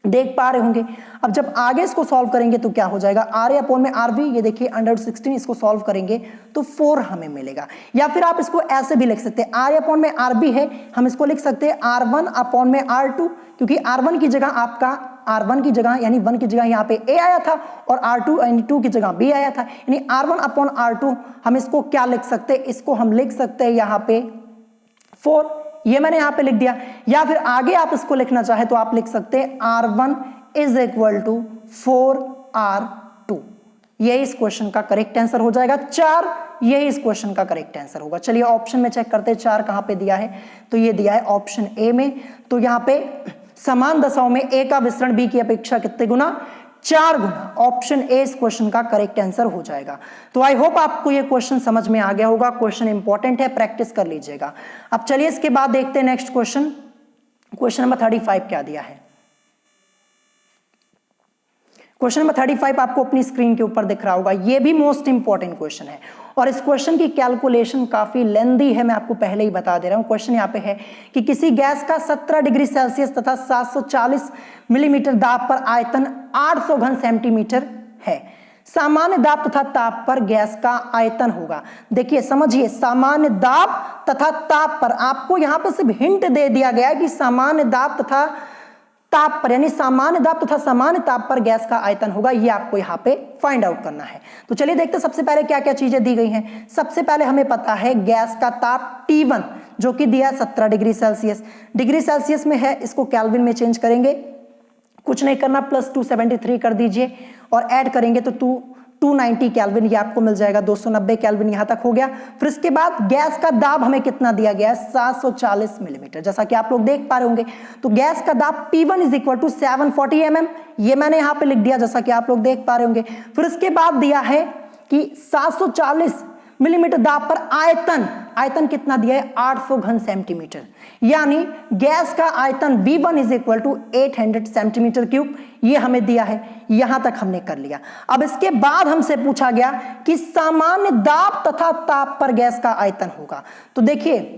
देख पा रहे होंगे। अब जब आगे इसको सॉल्व करेंगे तो क्या हो जाएगा, RA अपॉन में RB, ये देखिए अंडर रूट 16, इसको सॉल्व करेंगे तो 4 हमें मिलेगा। या फिर आप इसको ऐसे भी लिख सकते हैं, RA अपॉन में RB है, हम इसको लिख सकते हैं R1 अपॉन में R2, क्योंकि R1 की जगह आपका R1 की जगह यानी 1 की जगह यहाँ पे A आया था, और R2 यानी 2 की जगह B आया था, यानी R1 अपॉन R2 हम इसको क्या लिख सकते हैं, इसको हम लिख सकते हैं यहाँ पे 4, ये मैंने यहां पे लिख दिया। या फिर आगे आप इसको लिखना चाहे तो आप लिख सकते हैं R1 is equal to 4R2, यही इस क्वेश्चन का करेक्ट आंसर हो जाएगा। 4 यही इस क्वेश्चन का करेक्ट आंसर होगा। चलिए ऑप्शन में चेक करते हैं 4 कहां पे दिया है, तो ये दिया है ऑप्शन ए में। तो यहां पे समान दशाओं में ए का विसरण बी की अपेक्षा कितने गुना, 4 गुना, ऑप्शन ए इस क्वेश्चन का करेक्ट आंसर हो जाएगा। तो आई होप आपको ये क्वेश्चन समझ में आ गया होगा, क्वेश्चन इंपॉर्टेंट है, प्रैक्टिस कर लीजिएगा। अब चलिए इसके बाद देखते हैं नेक्स्ट क्वेश्चन, क्वेश्चन नंबर 35 क्या दिया है। क्वेश्चन नंबर 35 आपको अपनी स्क्रीन के ऊपर दिख रहा होगा, ये भी मोस्ट इंपॉर्टेंट क्वेश्चन है, और इस क्वेश्चन की कैलकुलेशन काफी लेंदी है, मैं आपको पहले ही बता दे रहा हूं। क्वेश्चन यहाँ पे है कि किसी गैस का 17 डिग्री सेल्सियस तथा 740 मिलीमीटर दाब पर आयतन 800 घन सेंटीमीटर है, सामान्य दाब तथा ताप पर गैस का आयतन होगा। देखिए समझिए, सामान्य दाब तथा ताप पर, आपको यहां पर सिर्फ हिंट दे दिया गया है कि सामान्य दाब तथा ताप पर, यानी सामान्य दाब तथा सामान्य ताप पर गैस का आयतन होगा, ये आपको यहाँ पे फाइंड आउट करना है। तो चलिए देखते हैं सबसे पहले क्या क्या चीजें दी गई हैं। सबसे पहले हमें पता है गैस का ताप T1, जो कि दिया 17 डिग्री सेल्सियस। डिग्री सेल्सियस में है, इसको केल्विन में चेंज करेंगे, कुछ नहीं करना, प्लस 273 कर दीजिए और ऐड करेंगे तो 290 केल्विन ये आपको मिल जाएगा। 290 केल्विन यहां तक हो गया। फिर इसके बाद गैस का दाब हमें कितना दिया गया है, 740 मिलीमीटर, जैसा कि आप लोग देख पा रहे होंगे। तो गैस का दाब P1 is equal to 740 mm, ये मैंने यहां पे लिख दिया जैसा कि आप लोग देख पा रहे होंगे। फिर इसके बाद दिया है कि 740 मिलीमीटर दाब पर आयतन कितना दिया है, 800 घन सेंटीमीटर, यानी गैस का आयतन V1 is equal to 800 centimetre cube, ये हमें दिया है। यहां तक हमने कर लिया। अब इसके बाद हमसे पूछा गया कि सामान्य दाब तथा ताप पर गैस का आयतन होगा। तो देखिए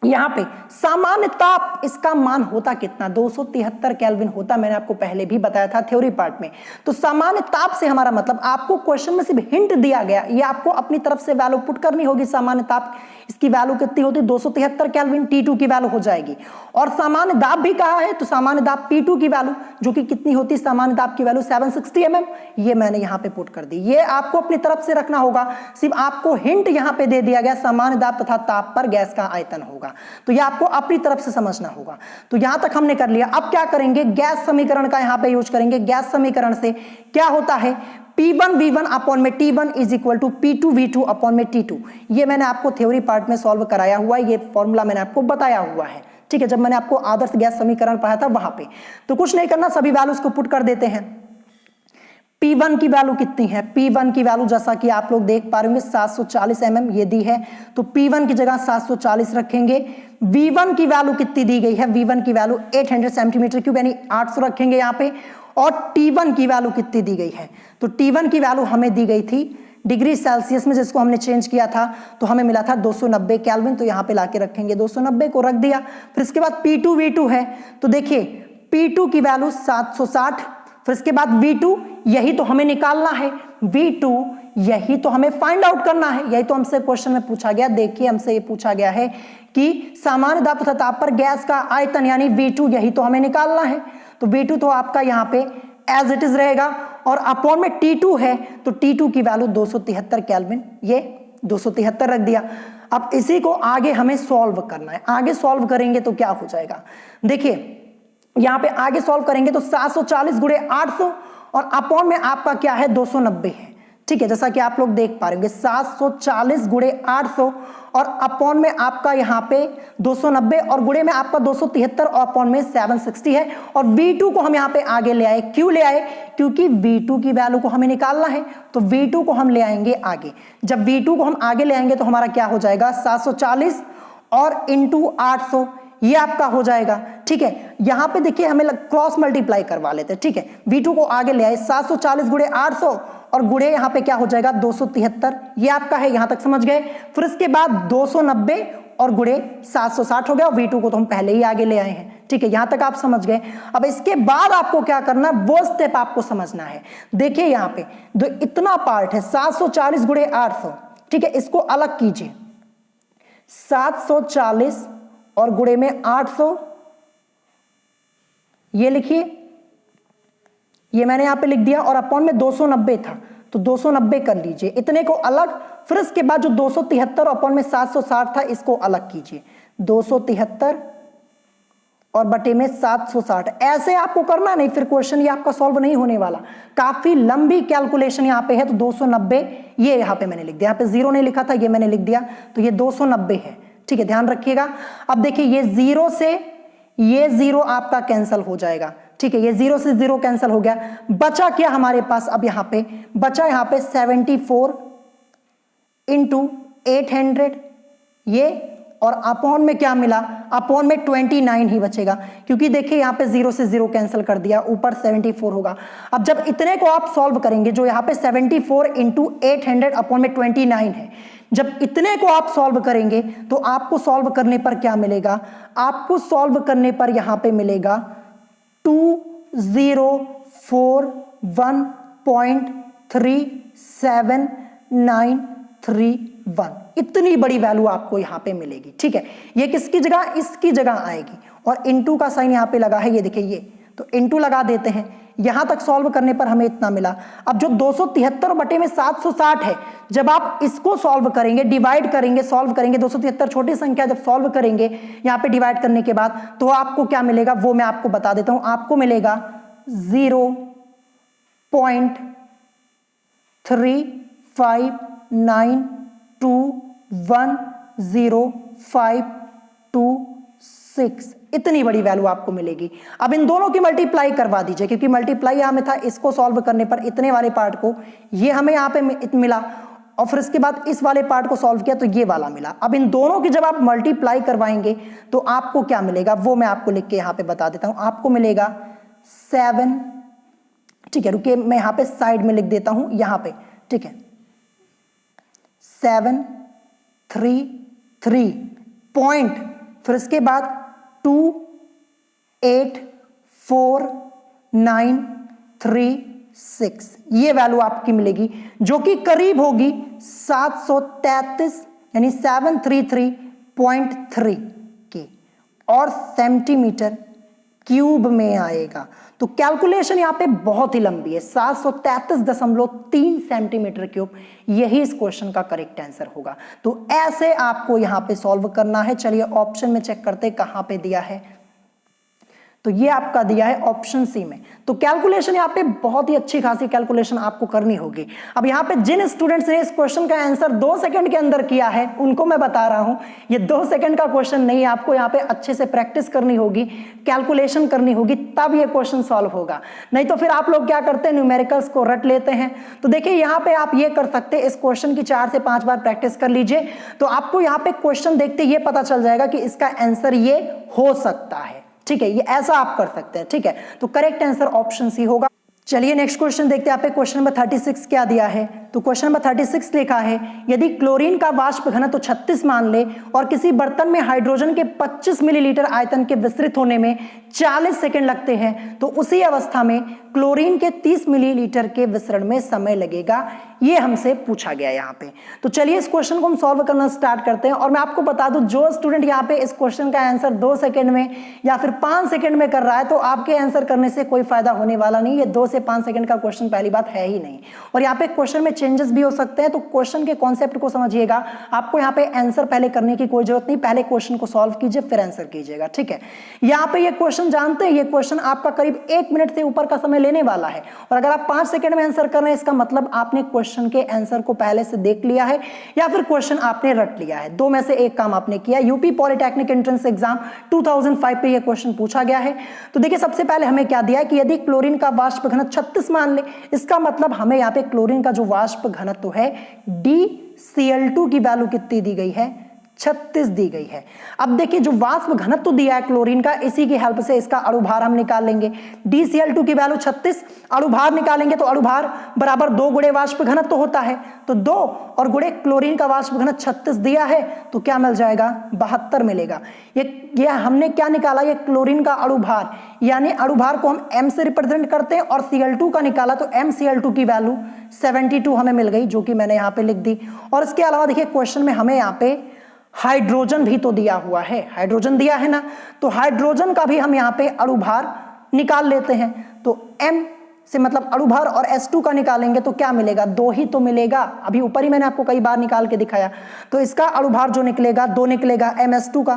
यहां पे सामान्य ताप, इसका मान होता कितना, 273 केल्विन होता, मैंने आपको पहले भी बताया था थ्योरी पार्ट में। तो सामान्य ताप से हमारा मतलब, आपको क्वेश्चन में सिर्फ हिंट दिया गया, ये आपको अपनी तरफ से वैल्यू पुट करनी होगी। सामान्य ताप, इसकी वैल्यू कितनी होती है, 273 केल्विन, T2 की वैल्यू हो जाएगी। और सामान्य दाब भी कहा है, तो सामान्य दाब P2 की वैल्यू जो कि कितनी होती है, सामान्य दाब की वैल्यू 760 mm, ये मैंने यहां पे पुट कर दी। ये आपको अपनी तरफ से रखना होगा, सिर्फ आपको हिंट यहां पे दे दिया गया, सामान्य दाब तथा ताप पर गैस का आयतन होगा, तो ये आपको अपनी तरफ से समझना होगा। तो यहां तक हमने कर लिया। अब क्या करेंगे, गैस समीकरण का यहां पे यूज करेंगे। गैस समीकरण से क्या होता है, P1 V1 अपॉन में T1 is equal to P2 V2 upon में T2, ये मैंने आपको थ्योरी पार्ट में सॉल्व कराया हुआ है, ये फॉर्मूला मैंने आपको बताया हुआ है, ठीक है, जब मैंने आपको आदर्श गैस समीकरण पढ़ाया था वहां पे। तो कुछ नहीं करना, सभी वैल्यूज को पुट कर देते हैं। P1 की वैल्यू कितनी है, P1 की वैल्यू जैसा कि आप लोग देख पा रहे होंगे 740 mm ये दी है, तो P1 की जगह 740 रखेंगे। V1 की वैल्यू कितनी दी गई है, V1 की वैल्यू 800 सेंटीमीटर क्यूब यानी 800 रखेंगे यहाँ पे। और T1 की वैल्यू कितनी दी गई है, तो T1 की वैल्यू हमें दी गई थी डिग्री सेल्सियस में, जिसको हमने चेंज किया था, तो हमें मिला था 290 केल्विन, तो यहाँ पे लाके रखेंगे, 290 को रख दिया। फिर इसके बाद P2 V2 है, तो देखिए P2 की वैल्यू 760, फिर इसके बाद V2, यही तो हमें निकालना है, V2 यही तो हमें फाइंड आउट करना है, यही तो हमसे क्वेश्चन में पूछा गया। देखिए हमसे ये पूछा गया है कि सामान्य दाब तथा ताप पर गैस का आयतन यानी V2, यही तो हमें निकालना है। तो V2 तो आपका यहाँ पे एज इट इज रहेगा, और अपॉन में T2 है, तो T2 की वैल्यू 273 केल्विन, ये 273 रख दिया। अब इसी को आगे हमें सॉल्व करना है। आगे सॉल्व करेंगे तो क्या हो जाएगा, देखिए यहां पे आगे सॉल्व करेंगे तो 740 गुणे 800 और अपॉन में आपका क्या है 290 है, ठीक है, जैसा कि आप लोग देख पा रहे होंगे 740 गुणे 800 और अपॉन में आपका यहाँ पे 290 और गुणे में आपका 273 और अपॉन में 760 है। और V2 को हम यहाँ पे आगे ले आए, क्यों ले आए, क्योंकि V2 की वैल्यू को हमें निकालना है, तो V2 को हम ले आएंगे आगे। जब V2 को हम आगे ले आएंगे तो हमारा क्या हो जाएगा, 740 और इंटू 800, ये आपका हो जाएगा, ठीक है। यहां पे देखिए हमें क्रॉस मल्टीप्लाई करवा लेते हैं, ठीक है। V2 को आगे ले आए, 740 गुणे 800 और गुणे यहां पे क्या हो जाएगा 273, ये आपका है, यहां तक समझ गए। फिर इसके बाद 290 और गुणे 760 हो गया, और V2 को तो हम पहले ही आगे ले आए हैं, ठीक है, यहां तक आप समझ गए। अब इसके बाद आपको क्या करना है, वो स्टेप आपको समझना है। देखिए यहां पे जो इतना पार्ट है 740 गुणे 800, ठीक है, इसको अलग कीजिए, 740 और गुणे में 800, ये लिखिए, ये मैंने यहां पे लिख दिया, और अपॉन में 290 था तो 290 कर लीजिए, इतने को अलग। फिर इसके बाद जो 273 अपॉन में 760 था, इसको अलग कीजिए, 273 और बटे में 760, ऐसे आपको करना नहीं, फिर क्वेश्चन ये आपका सॉल्व नहीं होने वाला, काफी लंबी कैलकुलेशन यहाँ पे है। तो 290 ये यहाँ पे मैंने लिख दिया, यहाँ पे 0 नहीं लिखा था, ये मैंने लिख दिया, तो ये 290 है, ठीक है, ध्यान रखिएगा। अब देखिए ये 0 से ये 0 आपका कैंसिल हो जाएगा, ठीक है, ये 0 से 0 कैंसिल हो गया, बचा क्या हमारे पास, अब यहाँ पे बचा यहाँ पे 74 इंटू 800, ये, और अपॉन में क्या मिला, अपॉन में 29 ही बचेगा, क्योंकि देखिए यहाँ पे 0 से 0 कैंसिल कर दिया, ऊपर 74 होगा। अब जब इतने को आप सॉल्व करेंगे, जो यहाँ पे 74 इंटू 800 अपॉन में 29 है, जब इतने को आप सॉल्व करेंगे तो आपको सॉल्व करने पर क्या मिलेगा, आपको सॉल्व करने पर यहां पे मिलेगा 2041.37931, इतनी बड़ी वैल्यू आपको यहां पे मिलेगी, ठीक है। ये किसकी जगह, इसकी जगह आएगी, और इंटू का साइन यहां पे लगा है, ये देखिए, ये तो इंटू लगा देते हैं, यहां तक सॉल्व करने पर हमें इतना मिला। अब जो 273 बटे में 760 है, जब आप इसको सॉल्व करेंगे, डिवाइड करेंगे, सॉल्व करेंगे, 273 छोटी संख्या जब सॉल्व करेंगे यहां पे डिवाइड करने के बाद, तो आपको क्या मिलेगा वो मैं आपको बता देता हूं। आपको मिलेगा 0.359210526, इतनी बड़ी वैल्यू आपको मिलेगी। अब इन दोनों की मल्टीप्लाई करवा दीजिए, क्योंकि मल्टीप्लाई यहां में था, इसको सॉल्व करने पर इतने वाले पार्ट को ये हमें यहां पे मिला, और फिर इसके बाद इस वाले पार्ट को सॉल्व किया तो ये वाला मिला। अब इन दोनों की जब आप मल्टीप्लाई करवाएंगे तो आपको क्या मिलेगा वो मैं आपको लिख के यहां पे बता देता हूं। आपको मिलेगा 7, ठीक है, रुकिए मैं यहां पे साइड में लिख देता हूं यहां पे, ठीक है, 733 पॉइंट, फिर इसके बाद 284,936, ये वैल्यू आपकी मिलेगी, जो कि करीब होगी 733 यानी 733.3 की, और सेंटीमीटर क्यूब में आएगा। तो कैलकुलेशन यहां पे बहुत ही लंबी है, 733.3 सेंटीमीटर क्यूब, यही इस क्वेश्चन का करेक्ट आंसर होगा। तो ऐसे आपको यहां पे सॉल्व करना है। चलिए ऑप्शन में चेक करते हैं कहां पे दिया है, तो ये आपका दिया है ऑप्शन सी में। तो कैलकुलेशन यहाँ पे बहुत ही अच्छी खासी कैलकुलेशन आपको करनी होगी। अब यहाँ पे जिन स्टूडेंट्स ने इस क्वेश्चन का आंसर 2 सेकंड के अंदर किया है उनको मैं बता रहा हूं, ये 2 सेकंड का क्वेश्चन नहीं है, आपको यहाँ पे अच्छे से प्रैक्टिस करनी होगी, कैलकुलेशन करनी होगी, तब ये क्वेश्चन सॉल्व होगा। नहीं तो फिर आप लोग क्या करते हैं, न्यूमेरिकल्स को रट लेते हैं। तो देखिए यहाँ पे आप ये कर सकते हैं, इस क्वेश्चन की 4 से 5 बार प्रैक्टिस कर लीजिए, तो आपको यहाँ पे क्वेश्चन देखते ये पता चल जाएगा कि इसका आंसर ये हो सकता है, ठीक है, ये ऐसा आप कर सकते हैं, ठीक है। तो करेक्ट आंसर ऑप्शन सी होगा। चलिए नेक्स्ट क्वेश्चन देखते हैं। यहाँ पे क्वेश्चन नंबर 36 क्या दिया है, तो क्वेश्चन नंबर 36 लिखा है, यदि क्लोरीन का वाष्प घनत्व 36 मान ले और किसी बर्तन में हाइड्रोजन के 25 मिलीलीटर आयतन के विस्तृत होने में 40 सेकंड लगते हैं, तो उसी अवस्था में क्लोरीन के 30 मिलीलीटर के विसरण में समय लगेगा, ये हमसे पूछा गया यहाँ पे। तो चलिए इस क्वेश्चन को हम सॉल्व करना स्टार्ट करते हैं। और मैं आपको बता दूं, जो स्टूडेंट यहाँ पे इस क्वेश्चन का आंसर 2 सेकंड में या फिर 5 सेकंड में कर रहा है, तो आपके आंसर करने से कोई फायदा होने वाला नहीं। ये 2 से 5 सेकंड का क्वेश्चन पहली बात है ही नहीं, और यहाँ पे क्वेश्चन में चेंजेस भी हो सकते हैं। तो क्वेश्चन के कॉन्सेप्ट को समझिएगा, आपको यहाँ पे आंसर पहले करने की कोई जरूरत नहीं, पहले क्वेश्चन को सॉल्व कीजिए फिर आंसर कीजिएगा, ठीक है। यहाँ पे ये क्वेश्चन जानते हैं, ये क्वेश्चन आपका करीब 1 मिनट से ऊपर का समय लेने वाला है, और अगर आप 5 सेकंड में आंसर कर रहे हैं, इसका मतलब आपने क्वेश्चन के आंसर को पहले से देख लिया है या फिर क्वेश्चन आपने रट लिया है। 2 में से एक काम आपने किया। यूपी पॉलिटेक्निक एंट्रेंस एग्जाम 2005 पे ये क्वेश्चन पूछा गया है। तो देखिए सबसे पहले हमें क्या दिया है कि यदि क्लोरीन का वाष्प घनत्व 36 मान ले, इसका मतलब हमें यहाँ पे क्लोरीन का जो वाष्प घनत्व है DCl2 की वैल्यू कितनी दी गई है, 36 दी गई है। अब देखिए जो वाष्प घनत्व दिया है क्लोरीन का, इसी की हेल्प से इसका अणुभार हम निकाल लेंगे। DCl2 की वैल्यू 36, अणुभार निकालेंगे तो अणुभार बराबर 2 गुणे वाष्प घनत्व होता है, तो 2 और गुणे क्लोरीन का वाष्प घनत्व 36 दिया है, तो क्या मिल जाएगा, 72 मिलेगा। ये हमने क्या निकाला, ये क्लोरीन का अणुभार, यानी अणुभार को हम m से रिप्रेजेंट करते हैं, और Cl2 का निकाला तो MCl2 की वैल्यू 72 हमें मिल गई, जो कि मैंने यहाँ पे लिख दी। और इसके अलावा देखिए क्वेश्चन में हमें यहाँ पे हाइड्रोजन भी तो दिया हुआ है, हाइड्रोजन दिया है ना, तो हाइड्रोजन का भी हम यहाँ पे अणुभार निकाल लेते हैं। तो M से मतलब अणुभार और H2 का निकालेंगे तो क्या मिलेगा, 2 ही तो मिलेगा। अभी ऊपर ही मैंने आपको कई बार निकाल के दिखाया। तो इसका अणुभार जो निकलेगा 2 निकलेगा MH2 का,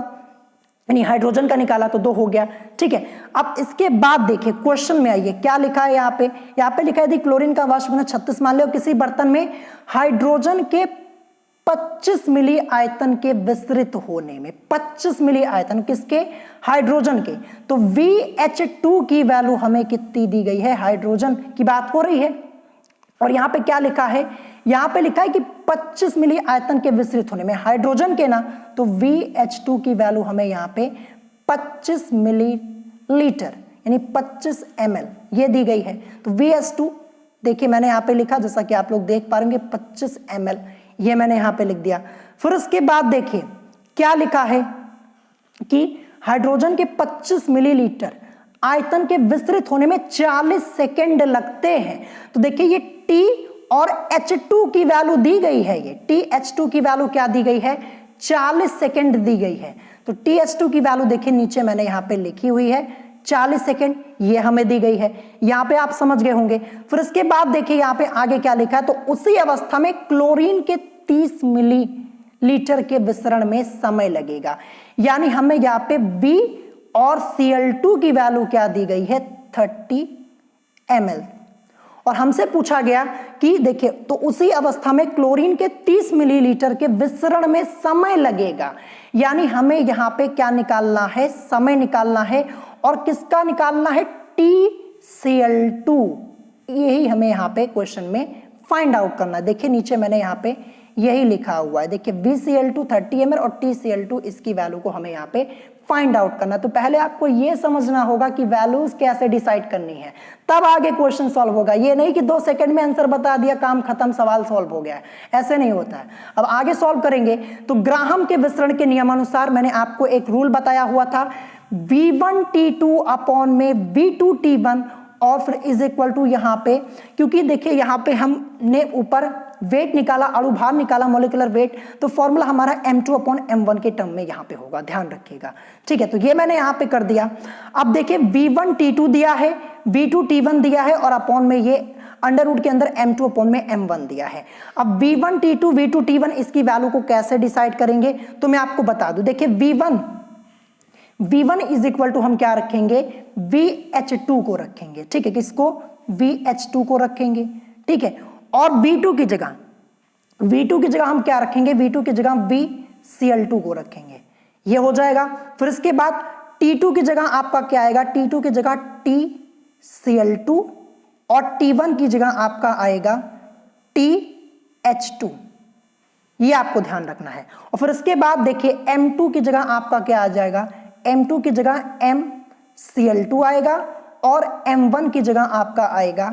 यानी हाइड्रोजन का निकाला तो 2 हो गया, ठीक है। अब इसके बाद देखिए क्वेश्चन में आइए क्या लिखा है यहाँ पे लिखा है यदि क्लोरीन का वाष्प घनत्व 36 मान ले और किसी बर्तन में हाइड्रोजन के 25 मिली आयतन के विस्तृत होने में, 25 मिली आयतन किसके, हाइड्रोजन के, तो VH2 की वैल्यू हमें कितनी दी गई है, हाइड्रोजन की बात हो रही है। और यहां पे क्या लिखा है, यहां पे लिखा है कि 25 मिली आयतन के विस्तृत होने में हाइड्रोजन के ना, तो VH2 की वैल्यू हमें यहां पे 25 मिलीलीटर यानी 25 ml ये दी गई है। तो VH2 देखिए मैंने यहां पे लिखा, जैसा कि आप लोग देख पा रहे होंगे 25 ml, ये मैंने यहां पे लिख दिया। फिर उसके बाद देखिए क्या लिखा है कि हाइड्रोजन के 25 मिलीलीटर आयतन के विस्तृत होने में 40 सेकंड लगते हैं। तो देखिए ये T और H2 की वैल्यू दी गई है, ये TH2 की वैल्यू क्या दी गई है, 40 सेकंड दी गई है। तो TH2 की वैल्यू देखिए नीचे मैंने यहां पे लिखी हुई है 40 सेकेंड, ये हमें दी गई है, यहाँ पे आप समझ गए होंगे। फिर इसके बाद देखिए यहाँ पे आगे क्या लिखा है, तो उसी अवस्था में क्लोरीन के 30 मिलीलीटर के विसरण में समय लगेगा। यानी हमें यहाँ पे B और Cl2 की वैल्यू क्या दी गई है, 30 ml। और हमसे पूछा गया कि देखिए तो उसी अवस्था में क्लोरीन के 30 मिलीलीटर के विसरण में समय लगेगा, यानी हमें यहां पे क्या निकालना है, समय निकालना है। और किसका निकालना है, TCl2। यही हमें यहां पे क्वेश्चन में फाइंड आउट करना है। देखिए नीचे मैंने यहां पे यही लिखा हुआ है, देखिए VCl2 30 ml और TCl2 इसकी वैल्यू को हमें यहाँ पे फाइंड आउट करना। तो पहले आपको ये समझना होगा कि वैल्यूज कैसे डिसाइड करनी है, तब आगे क्वेश्चन सॉल्व होगा। ये नहीं कि 2 सेकंड में आंसर बता दिया, काम खत्म, सवाल सॉल्व हो गया है, ऐसे नहीं होता है। अब आगे सॉल्व करेंगे तो ग्राहम के विसरण के नियमानुसार मैंने आपको एक रूल बताया हुआ था, V1T2 अपॉन में V2T1 और फिर इज इक्वल टू यहाँ पे, क्योंकि देखिए यहाँ पे हमने ऊपर वेट निकाला, अणुभार निकाला, मोलिकुलर वेट, तो फॉर्मूला हमारा M2 अपॉन M1 के टर्म में यहाँ पे होगा, ध्यान रखिएगा। ठीक है, तो ये मैंने यहाँ पे कर दिया। अब देखिए V1T2 दिया है, V2T1 दिया है और अपॉन में ये अंडर रूट के अंदर M2 अपॉन में M1 दिया है। अब V1T2 V2T1 इसकी वैल्यू को कैसे डिसाइड करेंगे, तो मैं आपको बता दूं। देखिए V1 इज इक्वल टू हम क्या रखेंगे, VH2 को रखेंगे। ठीक है, किसको, VH2 को रखेंगे। ठीक है, और V2 की जगह हम क्या रखेंगे, V2 की जगह VCl2 को रखेंगे, ये हो जाएगा। फिर इसके बाद T2 की जगह आपका क्या आएगा, T2 की जगह TCl2 और T1 की जगह आपका आएगा TH2, ये आपको ध्यान रखना है। और फिर इसके बाद देखिए M2 की जगह आपका क्या आ जाएगा, M2 की जगह MCl2 आएगा और M1 की जगह आपका आएगा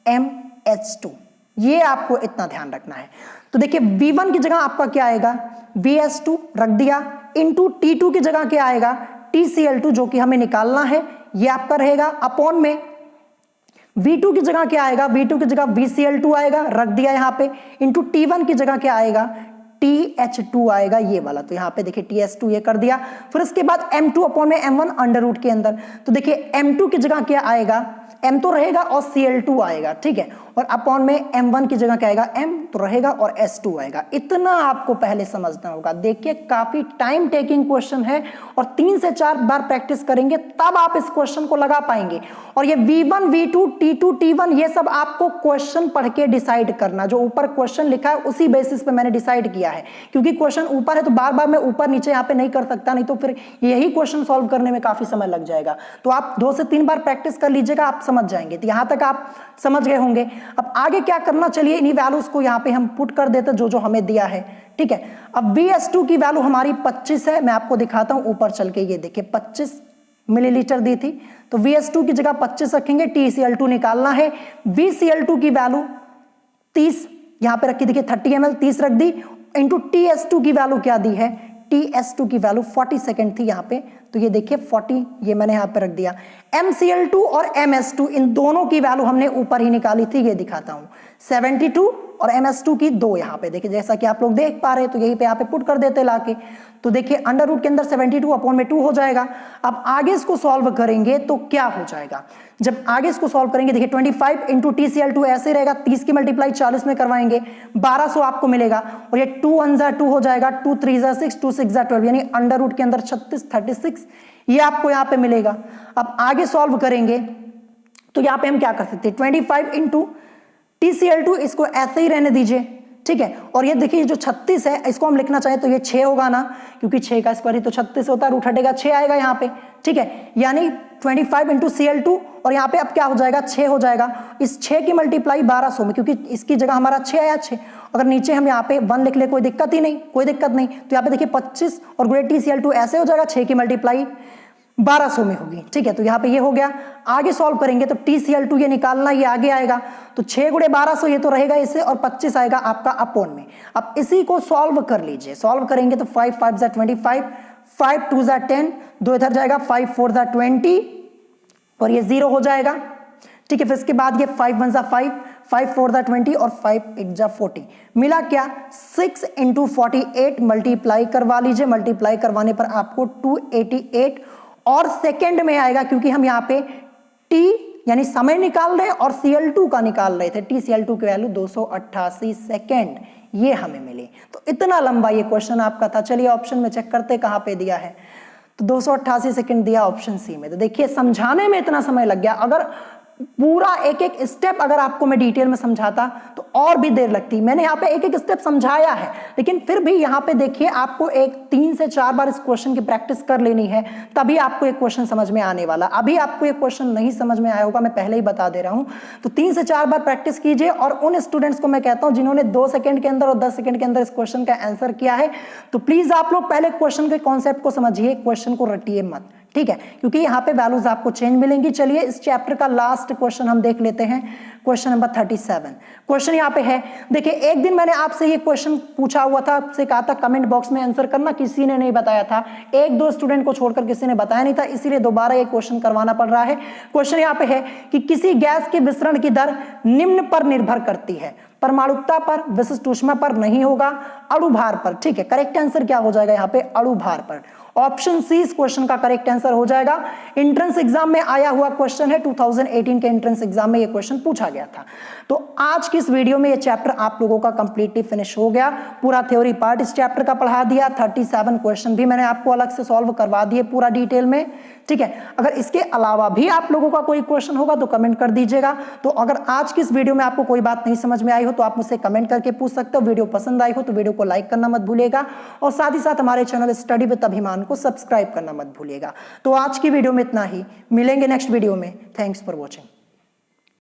MH2, ये आपको इतना ध्यान रखना है। तो देखिए V1 की जगह आपका क्या आएगा, VS2 रख दिया, इनटू T2 की जगह क्या आएगा, TCl2 जो कि हमें निकालना है, ये आपका रहेगा, अपॉन में V2 की जगह क्या आएगा, V2 की जगह VCl2 आएगा, रख दिया यहाँ पे, इनटू T1 की जगह क्या आएगा, TH2 आएगा, ये वाला। तो यहाँ पे देखिए TS2 ये कर दिया। फिर इसके बाद M2 अपॉन में M1 अंडर रूट के अंदर, तो देखिए M2 की जगह क्या आएगा, M तो रहेगा और Cl2 आएगा। ठीक है, और अपॉन में M1 की जगह क्या आएगा, M तो रहेगा और S2 आएगा। इतना आपको पहले समझना होगा। देखिए काफी टाइम टेकिंग क्वेश्चन है और 3 से 4 बार प्रैक्टिस करेंगे तब आप इस क्वेश्चन को लगा पाएंगे। और ये V1 V2 T2 T1 ये सब आपको क्वेश्चन पढ़ के डिसाइड करना, जो ऊपर क्वेश्चन लिखा है उसी बेसिस पे मैंने डिसाइड किया है। क्योंकि क्वेश्चन ऊपर है तो बार बार मैं ऊपर नीचे यहाँ पे नहीं कर सकता, नहीं तो फिर यही क्वेश्चन सॉल्व करने में काफी समय लग जाएगा। तो आप 2 से 3 बार प्रैक्टिस कर लीजिएगा, आप समझ जाएंगे। तो यहां तक आप समझ गए होंगे। अब आगे क्या करना, चलिए इन्हीं वैल्यूज को यहाँ पे हम पुट कर देते जो जो हमें दिया है। ठीक है, अब VS2 की वैल्यू हमारी 25 है, मैं आपको दिखाता हूं ऊपर चल के। ये देखिए 25 मिलीलीटर दी थी, तो VS2 की जगह 25 रखेंगे, TCl2 निकालना है। VCl2 की वैल्यू 30 यहां पे रखी, देखिए 30 ml 30 रख दी, इंटू TS2 की वैल्यू क्या दी है, TS2 की वैल्यू 40 सेकेंड थी यहाँ पे, तो ये देखिए 40 ये मैंने यहाँ पे रख दिया। MCl2 और MS2 इन दोनों की वैल्यू हमने ऊपर ही निकाली थी, ये दिखाता हूँ, 72 और MS2 की 2 यहाँ पे देखिए, जैसा कि आप लोग देख पा रहे हैं। तो यही पे यहाँ पे पुट कर देते लाके, तो देखिए अंडर रूट के अंदर 72 अपॉन में 2 हो जाएगा। अब आगे इसको सॉल्व करेंगे तो क्या हो जाएगा, जब आगे इसको सॉल्व करेंगे देखिए 25 इंटू TCl2 ऐसे रहेगा, 30 की मल्टीप्लाई 40 में करवाएंगे, 1200 आपको मिलेगा। और ये 2 1 जा 2 हो जाएगा, 2 3 जा 6, 2 6 जा 12, यानी अंडर रूट के अंदर 36 ये आपको यहाँ पे मिलेगा। अब आगे सॉल्व करेंगे तो यहाँ पे हम क्या कर सकते हैं, 25 इंटू TCl2 इसको ऐसे ही रहने दीजिए। ठीक है, और ये देखिए जो 36 है इसको हम लिखना चाहें तो ये 6 होगा ना, क्योंकि 6 का स्क्वायर ही तो 36 होता है, रूट हटेगा 6 आएगा यहाँ पे। ठीक है, यानी 25 इंटू Cl2 और यहाँ पे अब क्या हो जाएगा, 6 हो जाएगा। इस 6 की मल्टीप्लाई 1200 में, क्योंकि इसकी जगह हमारा 6 आया 6, अगर नीचे हम यहाँ पे 1 लिख ले कोई दिक्कत ही नहीं, कोई दिक्कत नहीं। तो यहाँ पे देखिए 25 और गुणे TCl2 ऐसे हो जाएगा, 6 की मल्टीप्लाई 1200 में होगी। ठीक है, तो यहाँ पे ये हो गया। आगे सॉल्व करेंगे तो TCl2 ये निकालना, ये आगे आएगा, तो 6 गुणे 1200 ये तो रहेगा इसे, और 25 आएगा आपका अपॉन में। अब इसी को सॉल्व कर लीजिए, सॉल्व करेंगे तो 5 5 जा 25, 5 2 जा 10, 2 इधर जाएगा, 5 4 जा 20 और ये 0 हो जाएगा। ठीक है, फिर इसके बाद ये 5 1 जा 5, 5 4 जा 20 और 5 1 जा 40, मिला क्या 6 इंटू 48 मल्टीप्लाई करवा लीजिए। मल्टीप्लाई करवाने पर आपको 288 और सेकंड में आएगा क्योंकि हम यहाँ पे t यानी समय निकाल रहे हैं और Cl2 का निकाल रहे थे। TCl2 की वैल्यू 288 सेकेंड ये हमें मिली। तो इतना लंबा ये क्वेश्चन आपका था। चलिए ऑप्शन में चेक करते कहां पे दिया है। तो 288 सेकेंड दिया ऑप्शन सी में। तो देखिए समझाने में इतना समय लग गया। अगर पूरा एक एक स्टेप अगर आपको मैं डिटेल में समझाता तो और भी देर लगती। मैंने यहाँ पे एक एक स्टेप समझाया है, लेकिन फिर भी यहाँ पे देखिए आपको 3 से 4 बार इस क्वेश्चन की प्रैक्टिस कर लेनी है, तभी आपको एक क्वेश्चन समझ में आने वाला। अभी आपको एक क्वेश्चन नहीं समझ में आया होगा, मैं पहले ही बता दे रहा हूँ। तो 3 से 4 बार प्रैक्टिस कीजिए। और उन स्टूडेंट्स को मैं कहता हूँ जिन्होंने 2 सेकंड के अंदर और 10 सेकंड के अंदर इस क्वेश्चन का आंसर किया है, तो प्लीज आप लोग पहले क्वेश्चन के कॉन्सेप्ट को समझिए, क्वेश्चन को रटिए मत, ठीक है, क्योंकि यहाँ पे वैल्यूज आपको चेंज मिलेंगी। चलिए इस चैप्टर का लास्ट क्वेश्चन हम देख लेते हैं, क्वेश्चन नंबर 37। क्वेश्चन यहाँ पे है, देखिए एक दिन मैंने आपसे ये क्वेश्चन पूछा हुआ था, आपसे कहा था कमेंट बॉक्स में आंसर करना, किसी ने नहीं बताया था। 1-2 स्टूडेंट को छोड़कर किसी ने बताया नहीं था, इसीलिए दोबारा ये क्वेश्चन करवाना पड़ रहा है। क्वेश्चन यहाँ पे है कि किसी गैस के विसरण की दर निम्न पर निर्भर करती है, परमाणुकता पर, विशिष्ट ऊष्मा पर नहीं होगा, अणुभार पर। ठीक है, करेक्ट आंसर क्या हो जाएगा यहाँ पे, अणुभार पर। ऑप्शन सी इस क्वेश्चन का करेक्ट आंसर हो जाएगा। एंट्रेंस एग्जाम में आया हुआ क्वेश्चन है, 2018 के एंट्रेंस एग्जाम में ये क्वेश्चन पूछा गया था। तो आज की इस वीडियो में ये चैप्टर आप लोगों का कंप्लीटली फिनिश हो गया। पूरा थ्योरी पार्ट इस चैप्टर का पढ़ा दिया, 37 क्वेश्चन भी मैंने आपको अलग से सॉल्व करवा दिए पूरा डिटेल में, ठीक है। अगर इसके अलावा भी आप लोगों का कोई क्वेश्चन होगा तो कमेंट कर दीजिएगा। तो अगर आज की इस वीडियो में आपको कोई बात नहीं समझ में आई हो तो आप मुझसे कमेंट करके पूछ सकते हो। वीडियो पसंद आई हो तो वीडियो को लाइक करना मत भूलिएगा, और साथ ही साथ हमारे चैनल स्टडी विद अभिमान को सब्सक्राइब करना मत भूलिएगा। तो आज की वीडियो में इतना ही, मिलेंगे नेक्स्ट वीडियो में। Thanks for watching.